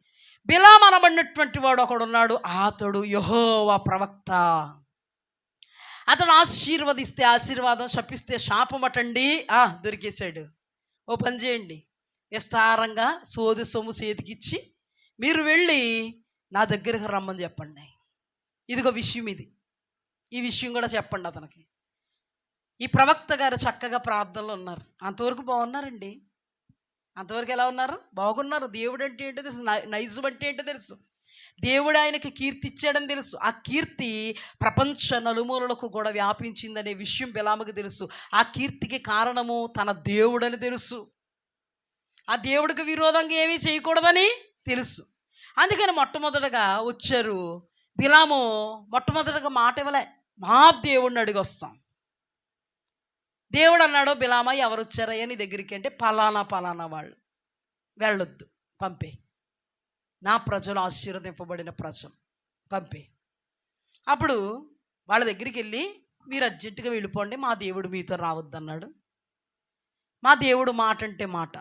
బిలాము అనబడినటువంటి వాడు ఒకడున్నాడు, అతడు యెహోవా ప్రవక్త. అతడు ఆశీర్వదిస్తే ఆశీర్వాదం, శపిస్తే శాపం అటండి. దొరికేశాడు. ఓ పని చేయండి, విస్తారంగా సోది సొమ్ము చేతికిచ్చి మీరు వెళ్ళి నా దగ్గరకు రమ్మని చెప్పండి. ఇదిగో విషయం, ఇది ఈ విషయం కూడా చెప్పండి అతనికి. ఈ ప్రవక్త గారు చక్కగా ప్రార్థనలో ఉన్నారు. అంతవరకు బాగున్నారండి. అంతవరకు ఎలా ఉన్నారు? బాగున్నారు. దేవుడు అంటే ఏంటో తెలుసు, నైజం అంటే ఏంటో తెలుసు, దేవుడు ఆయనకి కీర్తి ఇచ్చాడని తెలుసు. ఆ కీర్తి ప్రపంచ నలుమూలలకు కూడా వ్యాపించిందనే విషయం బిలాముకి తెలుసు. ఆ కీర్తికి కారణము తన దేవుడని తెలుసు. ఆ దేవుడికి విరోధంగా ఏమీ చేయకూడదని తెలుసు. అందుకని మొట్టమొదటగా వచ్చారు. బిలాము మొట్టమొదటగా మాట ఇవ్వలే, మా దేవుడిని అడిగి వస్తాం. దేవుడు అన్నాడు, బిలామా ఎవరు వచ్చారయ్యా నీ దగ్గరికి అంటే, పలానా పలానా వాళ్ళు, వెళ్ళొద్దు, పంపే, నా ప్రజలు ఆశీర్వదింపబడిన ప్రజలు, పంపే. అప్పుడు వాళ్ళ దగ్గరికి వెళ్ళి మీరు అర్జెంటుగా వెళ్ళిపోండి, మా దేవుడు మీతో రావద్దన్నాడు. మా దేవుడు మాట అంటే మాట,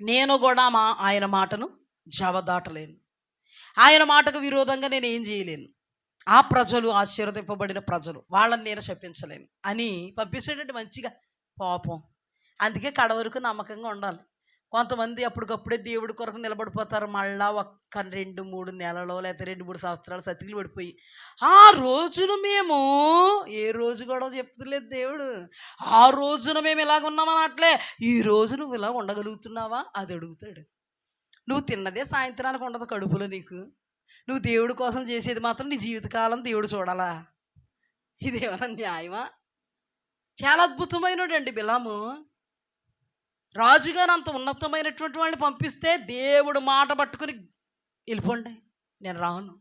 నేను కూడా ఆయన మాటను జవదాటలేను, ఆయన మాటకు విరోధంగా నేను ఏం చేయలేను. ఆ ప్రజలు ఆశీర్వదింపబడిన ప్రజలు, వాళ్ళని నేను శపించలేను అని పంపిస్తాడంటే మంచిగా. పాపం. అందుకే కడ వరకు నమ్మకంగా ఉండాలి. కొంతమంది అప్పటికప్పుడే దేవుడి కొరకు నిలబడిపోతారు. మళ్ళా ఒక్క 2-3 నెలలో లేకపోతే 2-3 సంవత్సరాలు సతికిలు పడిపోయి, ఆ రోజున మేము, ఏ రోజు కూడా చెప్తలేదు దేవుడు, ఆ రోజున మేము ఇలాగ ఉన్నామనట్లే, ఈ రోజు నువ్వు ఇలా ఉండగలుగుతున్నావా అది అడుగుతాడు. నువ్వు తిన్నదే సాయంత్రానికి ఉండదు కడుపులో నీకు, నువ్వు దేవుడి కోసం చేసేది మాత్రం నీ జీవితకాలం దేవుడు చూడాలా? ఇదేమన్నా న్యాయమా? చాలా అద్భుతమైనడు అండి బిలాము. రాజుగారు అంత ఉన్నతమైనటువంటి వాళ్ళని పంపిస్తే దేవుడు మాట పట్టుకుని వెళ్ళిపోండి, నేను రాను,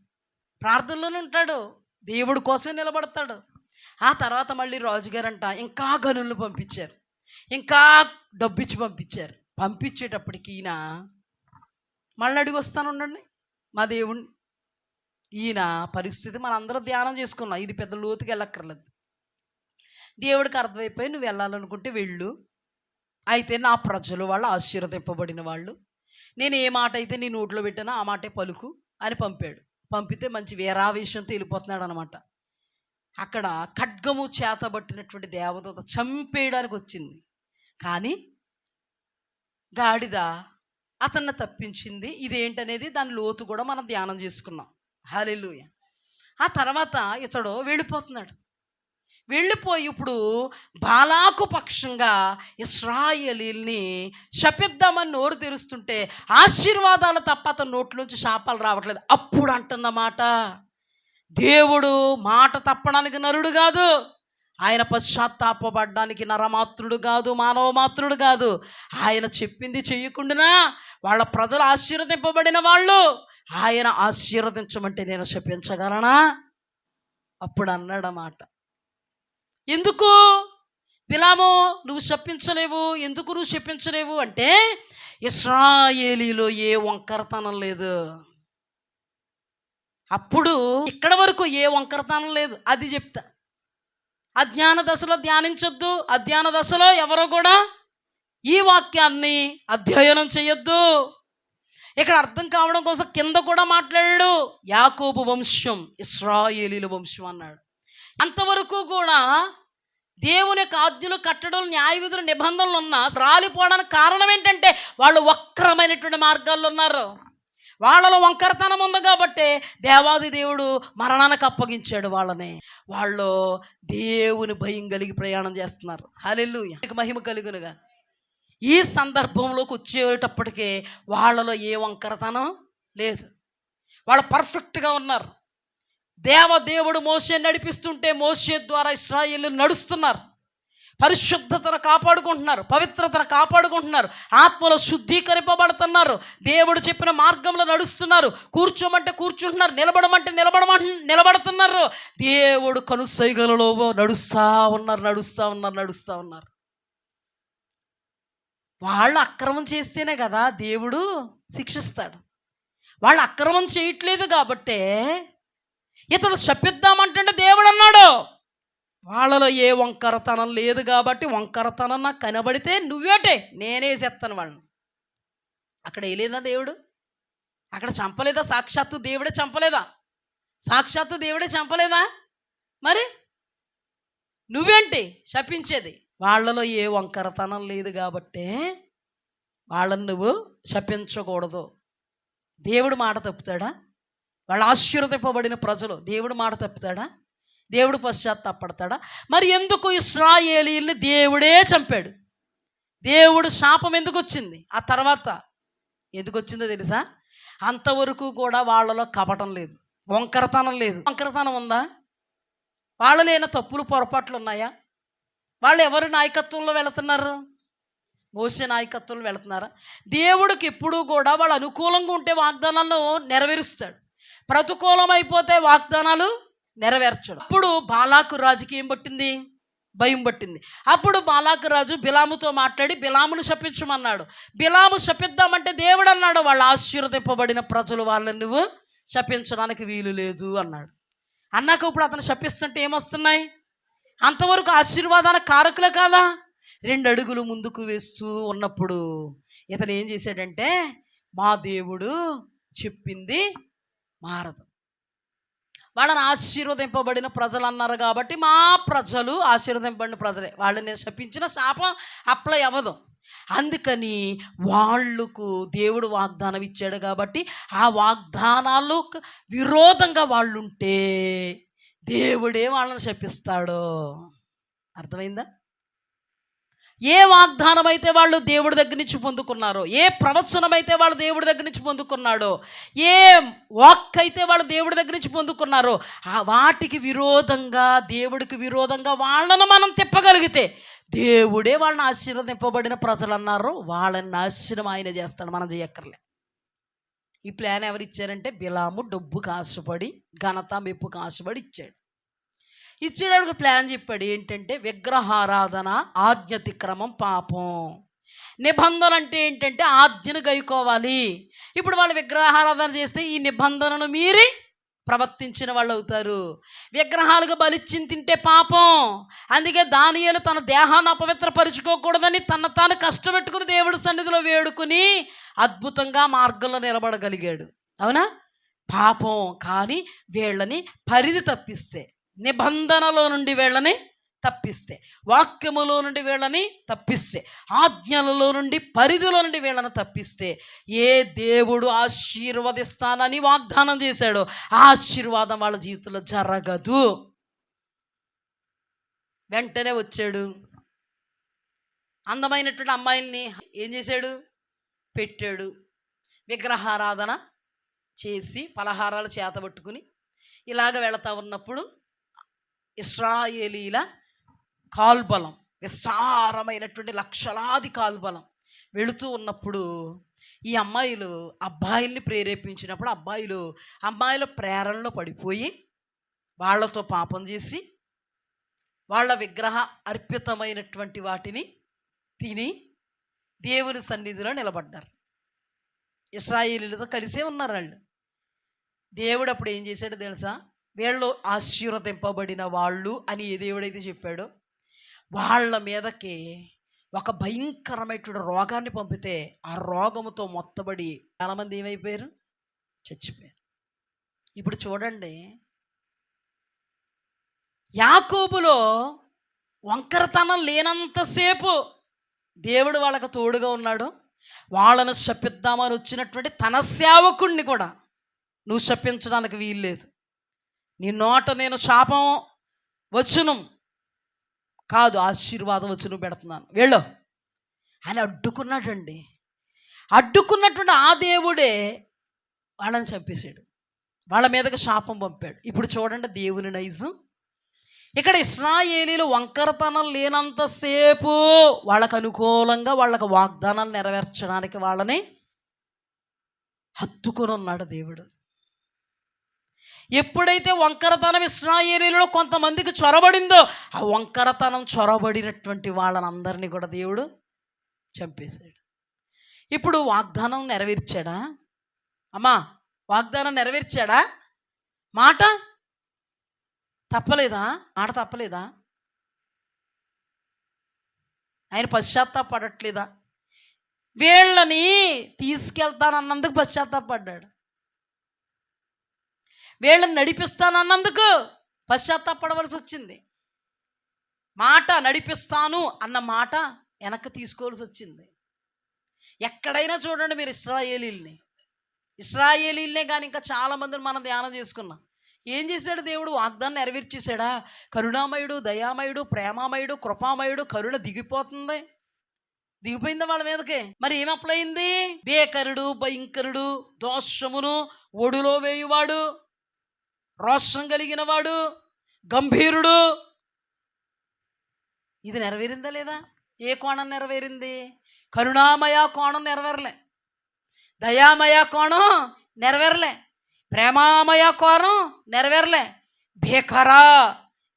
ప్రార్థనలోనే ఉంటాడు, దేవుడి కోసమే నిలబడతాడు. ఆ తర్వాత మళ్ళీ రాజుగారంట ఇంకా గనులను పంపించారు, ఇంకా డబ్బిచ్చి పంపించారు. పంపించేటప్పటికి ఈయన మళ్ళీ అడిగి వస్తాను ఉండండి మా దేవుణ్ణి. ఈయన పరిస్థితి మనందరం ధ్యానం చేసుకున్నాం, ఇది పెద్ద లోతుకి వెళ్ళక్కర్లేదు. దేవుడికి అర్థమైపోయి నువ్వు వెళ్ళాలనుకుంటే వెళ్ళు, అయితే నా ప్రజలు వాళ్ళు ఆశీర్వదింపబడిన వాళ్ళు, నేను ఏ మాట అయితే నీ నోట్లో పెట్టానో ఆ మాటే పలుకు అని పంపాడు. పంపితే మంచి వీరావేశంతో వెళ్ళిపోతున్నాడు అనమాట. అక్కడ ఖడ్గము చేతబట్టినటువంటి దేవదూత చంపేయడానికి వచ్చింది, కానీ గాడిద అతన్ని తప్పించింది. ఇదేంటనేది దాని లోతు కూడా మనం ధ్యానం చేసుకున్నాం. హల్లెలూయా. ఆ తర్వాత ఇతడు వెళ్ళిపోతున్నాడు. వెళ్ళిపోయి ఇప్పుడు బాలాకు పక్షంగా ఇశ్రాయేలీల్ని శపిద్దామని నోరు తెరుస్తుంటే ఆశీర్వాదాలు తప్ప అతని నోట్లోంచి శాపాలు రావట్లేదు. అప్పుడు అంటున్నమాట, దేవుడు మాట తప్పడానికి నరుడు కాదు, ఆయన పశ్చాత్తాపపడడానికి నరమాత్రుడు కాదు, మానవ మాత్రుడు కాదు. ఆయన చెప్పింది చెయ్యకుండా వాళ్ళ ప్రజలు ఆశీర్వదింపబడిన వాళ్ళు, ఆయన ఆశీర్వదించమంటే నేను శపించగలనా? అప్పుడు అన్నాడన్నమాట. ఎందుకు బిలాము నువ్వు శపించలేవు, ఎందుకు నువ్వు శపించలేవు అంటే ఇశ్రాయేలీలో ఏ వంకరతనం లేదు. అప్పుడు ఇక్కడ వరకు ఏ వంకరతనం లేదు, అది చెప్తా. అజ్ఞాన దశలో ధ్యానించొద్దు, అజ్ఞాన దశలో ఎవరో కూడా ఈ వాక్యాన్ని అధ్యయనం చేయొద్దు. ఇక్కడ అర్థం కావడం కోసం కింద కూడా మాట్లాడాడు, యాకోబు వంశం ఇశ్రాయేలీల వంశం అన్నాడు. అంతవరకు కూడా దేవుని యొక్క ఆజ్ఞలు, కట్టడలు, న్యాయ విధులు, నిబంధనలు ఉన్నా రాలిపోవడానికి కారణం ఏంటంటే వాళ్ళు వక్రమైనటువంటి మార్గాల్లో ఉన్నారు. వాళ్ళలో వంకరతనం ఉంది కాబట్టి దేవాది దేవుడు మరణానికి అప్పగించాడు వాళ్ళని. వాళ్ళు దేవుని భయం కలిగి ప్రయాణం చేస్తున్నారు. హల్లెలూయా, మహిమ కలుగునుగా. ఈ సందర్భంలోకి వచ్చేటప్పటికే వాళ్ళలో ఏ వంకరతనం లేదు, వాళ్ళు పర్ఫెక్ట్గా ఉన్నారు. దేవదేవుడు మోషే నడిపిస్తుంటే మోషే ద్వారా ఇశ్రాయేలు నడుస్తున్నారు. పరిశుద్ధతను కాపాడుకుంటున్నారు, పవిత్రతను కాపాడుకుంటున్నారు, ఆత్మలో శుద్ధీకరింపబడుతున్నారు, దేవుడు చెప్పిన మార్గంలో నడుస్తున్నారు. కూర్చోమంటే కూర్చుంటున్నారు, నిలబడమంటే నిలబడుతున్నారు. దేవుడు కనుసైగలలో నడుస్తూ ఉన్నారు. వాళ్ళు అక్రమం చేస్తేనే కదా దేవుడు శిక్షిస్తాడు. వాళ్ళు అక్రమం చేయట్లేదు కాబట్టే ఇతడు శపిద్దామంటే దేవుడు అన్నాడు, వాళ్ళలో ఏ వంకరతనం లేదు కాబట్టి వంకరతనం నాకు కనబడితే నువ్వేటే నేనే చేస్తాను వాళ్ళని. అక్కడ వేయలేదా దేవుడు? అక్కడ చంపలేదా? సాక్షాత్తు దేవుడే చంపలేదా? మరి నువ్వేంటి శపించేది? వాళ్ళలో ఏ వంకరతనం లేదు కాబట్టే వాళ్ళని నువ్వు శపించకూడదు. దేవుడు మాట తప్పుతాడా? వాళ్ళు ఆశీర్వదింపబడిన ప్రజలు దేవుడు మాట తప్పుతాడా? దేవుడు పశ్చాత్తాపడతాడా? మరి ఎందుకు ఇశ్రాయేలీల్ని దేవుడే చంపాడు? దేవుడు శాపం ఎందుకు వచ్చింది? ఆ తర్వాత ఎందుకు వచ్చిందో తెలుసా? అంతవరకు కూడా వాళ్ళలో కపటం లేదు, వంకరతనం లేదు. వంకరతనం ఉందా? వాళ్ళలో ఏమైనా తప్పులు పొరపాట్లు ఉన్నాయా? వాళ్ళు ఎవరి నాయకత్వంలో వెళుతున్నారు? మోసే నాయకత్వంలో వెళుతున్నారా? దేవుడికి ఎప్పుడూ కూడా వాళ్ళు అనుకూలంగా ఉంటే వాగ్దానాలను నెరవేరుస్తాడు, ప్రతికూలం అయిపోతే వాగ్దానాలు నెరవేర్చడు. అప్పుడు బాలాకు రాజుకి ఏం పట్టింది? భయం పట్టింది. అప్పుడు బాలాకు రాజు బిలాముతో మాట్లాడి బిలామును శపించమన్నాడు. బిలాము శపిద్దామంటే దేవుడు అన్నాడు, వాళ్ళు ఆశీర్వదింపబడిన ప్రజలు, వాళ్ళని నువ్వు శపించడానికి వీలు లేదు అన్నాడు. అన్నాక ఇప్పుడు అతను శపిస్తుంటే ఏమొస్తున్నాయి? అంతవరకు ఆశీర్వాదానికి కారకులే కాదా? 2 అడుగులు ముందుకు వేస్తూ ఉన్నప్పుడు ఇతను ఏం చేశాడంటే, మా దేవుడు చెప్పింది మారదు. వాళ్ళని ఆశీర్వదింపబడిన ప్రజలు అన్నారు కాబట్టి మా ప్రజలు ఆశీర్వదింపబడిన ప్రజలే, వాళ్ళని నేను శపించిన శాపం అప్లై అవ్వదు. అందుకని వాళ్ళకు దేవుడు వాగ్దానం ఇచ్చాడు కాబట్టి ఆ వాగ్దానాలు విరోధంగా వాళ్ళు ఉంటే దేవుడే వాళ్ళని శపిస్తాడు. అర్థమైందా? ఏ వాగ్దానం అయితే వాళ్ళు దేవుడి దగ్గర నుంచి పొందుకున్నారో, ఏ ప్రవచనం అయితే వాళ్ళు దేవుడి దగ్గర నుంచి పొందుకున్నాడో, ఏ వాక్ అయితే వాళ్ళు దేవుడి దగ్గర నుంచి పొందుకున్నారో, ఆ వాటికి విరోధంగా, దేవుడికి విరోధంగా వాళ్ళను మనం తిప్పగలిగితే దేవుడే వాళ్ళని ఆశీర్వదింపబడిన ప్రజలు అన్నారు, వాళ్ళని నాశనం ఆయన చేస్తాడు, మనం చేయక్కర్లే. ఈ ప్లాన్ ఎవరు ఇచ్చారంటే బిలాము డబ్బుకు ఆశపడి, ఘనత మెప్పుకు ఆశపడి ఇచ్చేటప్పుడు ప్లాన్ చెప్పాడు. ఏంటంటే విగ్రహారాధన ఆజ్ఞతిక్రమం పాపం. నిబంధన అంటే ఏంటంటే ఆజ్ఞను గైకోవాలి. ఇప్పుడు వాళ్ళు విగ్రహారాధన చేస్తే ఈ నిబంధనను మీరి ప్రవర్తించిన వాళ్ళు అవుతారు. విగ్రహాలుగా బలిచ్చి తింటే పాపం. అందుకే దానియేలు తన దేహాన్ని అపవిత్రపరుచుకోకూడదని తాను కష్టపెట్టుకుని దేవుడి సన్నిధిలో వేడుకుని అద్భుతంగా మార్గంలో నిలబడగలిగాడు. అవునా? పాపం. కానీ వీళ్ళని పరిధి తప్పిస్తే, నిబంధనలో నుండి వీళ్ళని తప్పిస్తే, వాక్యములో నుండి వీళ్ళని తప్పిస్తే, ఆజ్ఞలలో నుండి పరిధిలో నుండి వీళ్ళని తప్పిస్తే, ఏ దేవుడు ఆశీర్వదిస్తానని వాగ్దానం చేశాడో ఆ ఆశీర్వాదం వాళ్ళ జీవితంలో జరగదు. వెంటనే వచ్చాడు, అందమైనటువంటి అమ్మాయిల్ని ఏం చేశాడు, పెట్టాడు. విగ్రహారాధన చేసి పలహారాలు చేతబట్టుకుని ఇలాగ వెళతా ఉన్నప్పుడు ఇశ్రాయేలీల కాల్బలం, విస్తారమైనటువంటి లక్షలాది కాల్బలం వెళుతూ ఉన్నప్పుడు ఈ అమ్మాయిలు అబ్బాయిల్ని ప్రేరేపించినప్పుడు అమ్మాయిల ప్రేరణలో పడిపోయి వాళ్ళతో పాపం చేసి వాళ్ళ విగ్రహ అర్పితమైనటువంటి వాటిని తిని దేవుని సన్నిధిలో నిలబడ్డారు. ఇశ్రాయేలీలతో కలిసే ఉన్నారు వాళ్ళు. దేవుడు అప్పుడు ఏం చేశాడో తెలుసా, వీళ్ళు ఆశీర్వదింపబడిన వాళ్ళు అని ఏ దేవుడైతే చెప్పాడో వాళ్ళ మీదకి ఒక భయంకరమైనటువంటి రోగాన్ని పంపితే ఆ రోగముతో మొత్తబడి చాలామంది ఏమైపోయారు, చచ్చిపోయారు. ఇప్పుడు చూడండి, యాకోబులో వంకరతనం లేనంతసేపు దేవుడు వాళ్ళకు తోడుగా ఉన్నాడు. వాళ్ళను శపిద్దామని వచ్చినటువంటి తన సేవకుణ్ణి కూడా నువ్వు శపించడానికి వీల్లేదు, నీ నోట నేను శాపం వచ్చును కాదు ఆశీర్వాదం వచ్చును పెడుతున్నాను వెళ్ళు అని అడ్డుకున్నాడండి. అడ్డుకున్నటువంటి ఆ దేవుడే వాళ్ళని చంపేశాడు, వాళ్ళ మీదకి శాపం పంపాడు. ఇప్పుడు చూడండి దేవుని నైజం. ఇక్కడ ఇశ్రాయేలీలు వంకరతనం లేనంతసేపు వాళ్ళకు అనుకూలంగా వాళ్ళకు వాగ్దానాలు నెరవేర్చడానికి వాళ్ళని హత్తుకొని ఉన్నాడు దేవుడు. ఎప్పుడైతే వంకరతనం ఇశ్రాయేలీలో కొంతమందికి చొరబడిందో ఆ వంకరతనం చొరబడినటువంటి వాళ్ళనందరినీ కూడా దేవుడు చంపేశాడు. ఇప్పుడు వాగ్దానం నెరవేర్చాడా అమ్మా? వాగ్దానం నెరవేర్చాడా? మాట తప్పలేదా? మాట తప్పలేదా? ఆయన పశ్చాత్తాపడట్లేదా? వీళ్ళని తీసుకెళ్తానన్నందుకు పశ్చాత్తాపడ్డాడు, వీళ్ళని నడిపిస్తానన్నందుకు పశ్చాత్తాపడవలసి వచ్చింది. మాట నడిపిస్తాను అన్న మాట వెనక్కి తీసుకోవాల్సి వచ్చింది. ఎక్కడైనా చూడండి మీరు ఇశ్రాయేలీల్నే కానీ ఇంకా చాలామందిని మనం ధ్యానం చేసుకున్నాం. ఏం చేశాడు దేవుడు? వాగ్దానం నెరవేర్చేశాడా? కరుణామయుడు, దయామయుడు, ప్రేమామయుడు, కృపామయుడు. కరుణ దిగిపోయిందా వాళ్ళ మీదకి? మరి ఏం అప్లై అయింది? బేకరుడు, భయంకరుడు, దోషమును ఒడిలో వేయువాడు, రోషం కలిగిన వాడు, గంభీరుడు. ఇది నెరవేరిందా లేదా? ఏ కోణం నెరవేరింది? కరుణామయ కోణం నెరవేరలే, దయామయ కోణం నెరవేరలే, ప్రేమామయ కోణం నెరవేరలే, భేకరా,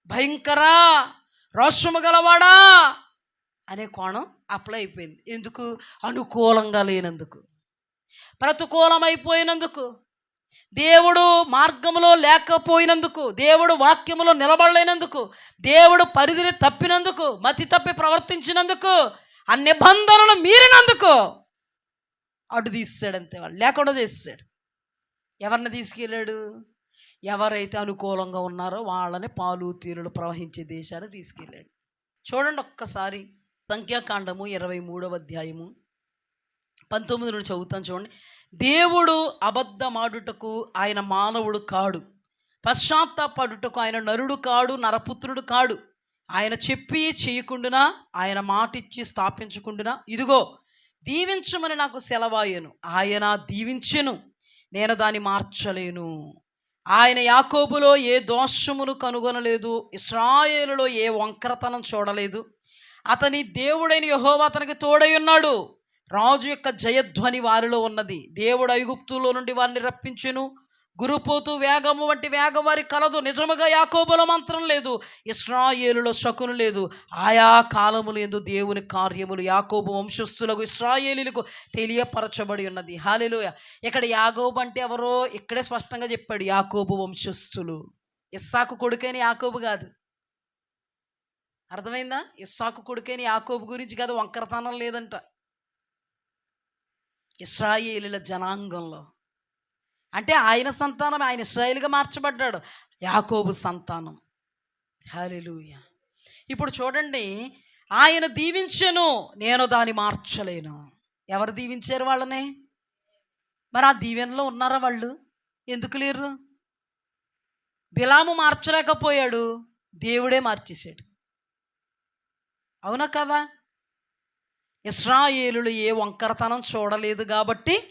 భయంకరా, రోషము గలవాడా అనే కోణం అప్లై అయిపోయింది. ఎందుకు? అనుకూలంగా లేనందుకు, ప్రతికూలమైపోయినందుకు, దేవుడు మార్గంలో లేకపోయినందుకు, దేవుడు వాక్యములో నిలబడలేనందుకు, దేవుడు పరిధిని తప్పినందుకు, మతి తప్పి ప్రవర్తించినందుకు, ఆ నిబంధనలు మీరినందుకు అటు తీసాడంతే. వాళ్ళు లేకుండా చేసాడు. ఎవరిని తీసుకెళ్ళాడు? ఎవరైతే అనుకూలంగా ఉన్నారో వాళ్ళని పాలు తీరులు ప్రవహించే దేశాన్ని తీసుకెళ్ళాడు. చూడండి ఒక్కసారి సంఖ్యాకాండము 23వ అధ్యాయము 19 నుండి చదువుతాను చూడండి. దేవుడు అబద్ధమాడుటకు ఆయన మానవుడు కాడు, పశ్చాత్తాపడుటకు ఆయన నరుడు కాడు, నరపుత్రుడు కాడు. ఆయన చెప్పి చేయకుండునా, ఆయన మాటిచ్చి స్థాపించకుండునా, ఇదిగో దీవించమని నాకు సెలవాయను, ఆయన దీవించెను, నేను దాన్ని మార్చలేను. ఆయన యాకోబులో ఏ దోషమును కనుగొనలేదు, ఇశ్రాయేలులో ఏ వంకరతనం చూడలేదు. అతని దేవుడైన యెహోవా అతనికి తోడై ఉన్నాడు. రాజు యొక్క జయధ్వని వారిలో ఉన్నది. దేవుడు ఐగుప్తులో నుండి వారిని రప్పించెను. గురుపోతు వేగము వంటి వేగం వారి కలదు. నిజముగా యాకోబులో మంత్రం లేదు, ఇశ్రాయేలులో శకును లేదు. ఆయా కాలములు యందు దేవుని కార్యములు యాకోబు వంశస్థులకు ఇశ్రాయేలీలకు తెలియపరచబడి ఉన్నది. హల్లెలూయా. ఇక్కడ యాకోబు అంటే ఎవరో ఇక్కడే స్పష్టంగా చెప్పాడు, యాకోబు వంశస్థులు. ఇస్సాకు కొడుకైన యాకోబు కాదు. అర్థమైందా? ఇస్సాకు కొడుకైన యాకోబు గురించి కాదు, వంకరతనం లేదంట. ఇశ్రాయేలీల జనాంగంలో అంటే ఆయన సంతానం, ఆయన ఇశ్రాయేలుగా మార్చబడ్డాడు, యాకోబు సంతానం. హల్లెలూయా. ఇప్పుడు చూడండి, ఆయన దీవించెను, నేను దాన్ని మార్చలేను. ఎవరు దీవించారు వాళ్ళని? మరి ఆ దీవెనలో ఉన్నారా వాళ్ళు? ఎందుకు లేరు? బిలాము మార్చలేకపోయాడు, దేవుడే మార్చేశాడు. అవునా కదా? ఇశ్రాయేలులు ఏ వంకరతనం చూడలేదు కాబట్టి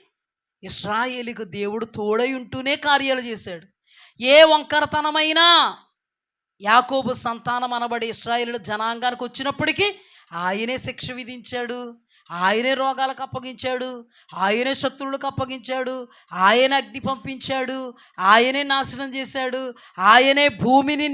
ఇశ్రాయేలుకు దేవుడు తోడై ఉంటూనే కార్యాలు చేశాడు. ఏ వంకరతనమైనా యాకోబు సంతానం అనబడి ఇశ్రాయేలు జనాంగానికి వచ్చినప్పటికీ ఆయనే శిక్ష విధించాడు, ఆయనే రోగాలకు అప్పగించాడు, ఆయనే శత్రువులకు అప్పగించాడు, ఆయన అగ్ని పంపించాడు, ఆయనే నాశనం చేశాడు, ఆయనే భూమిని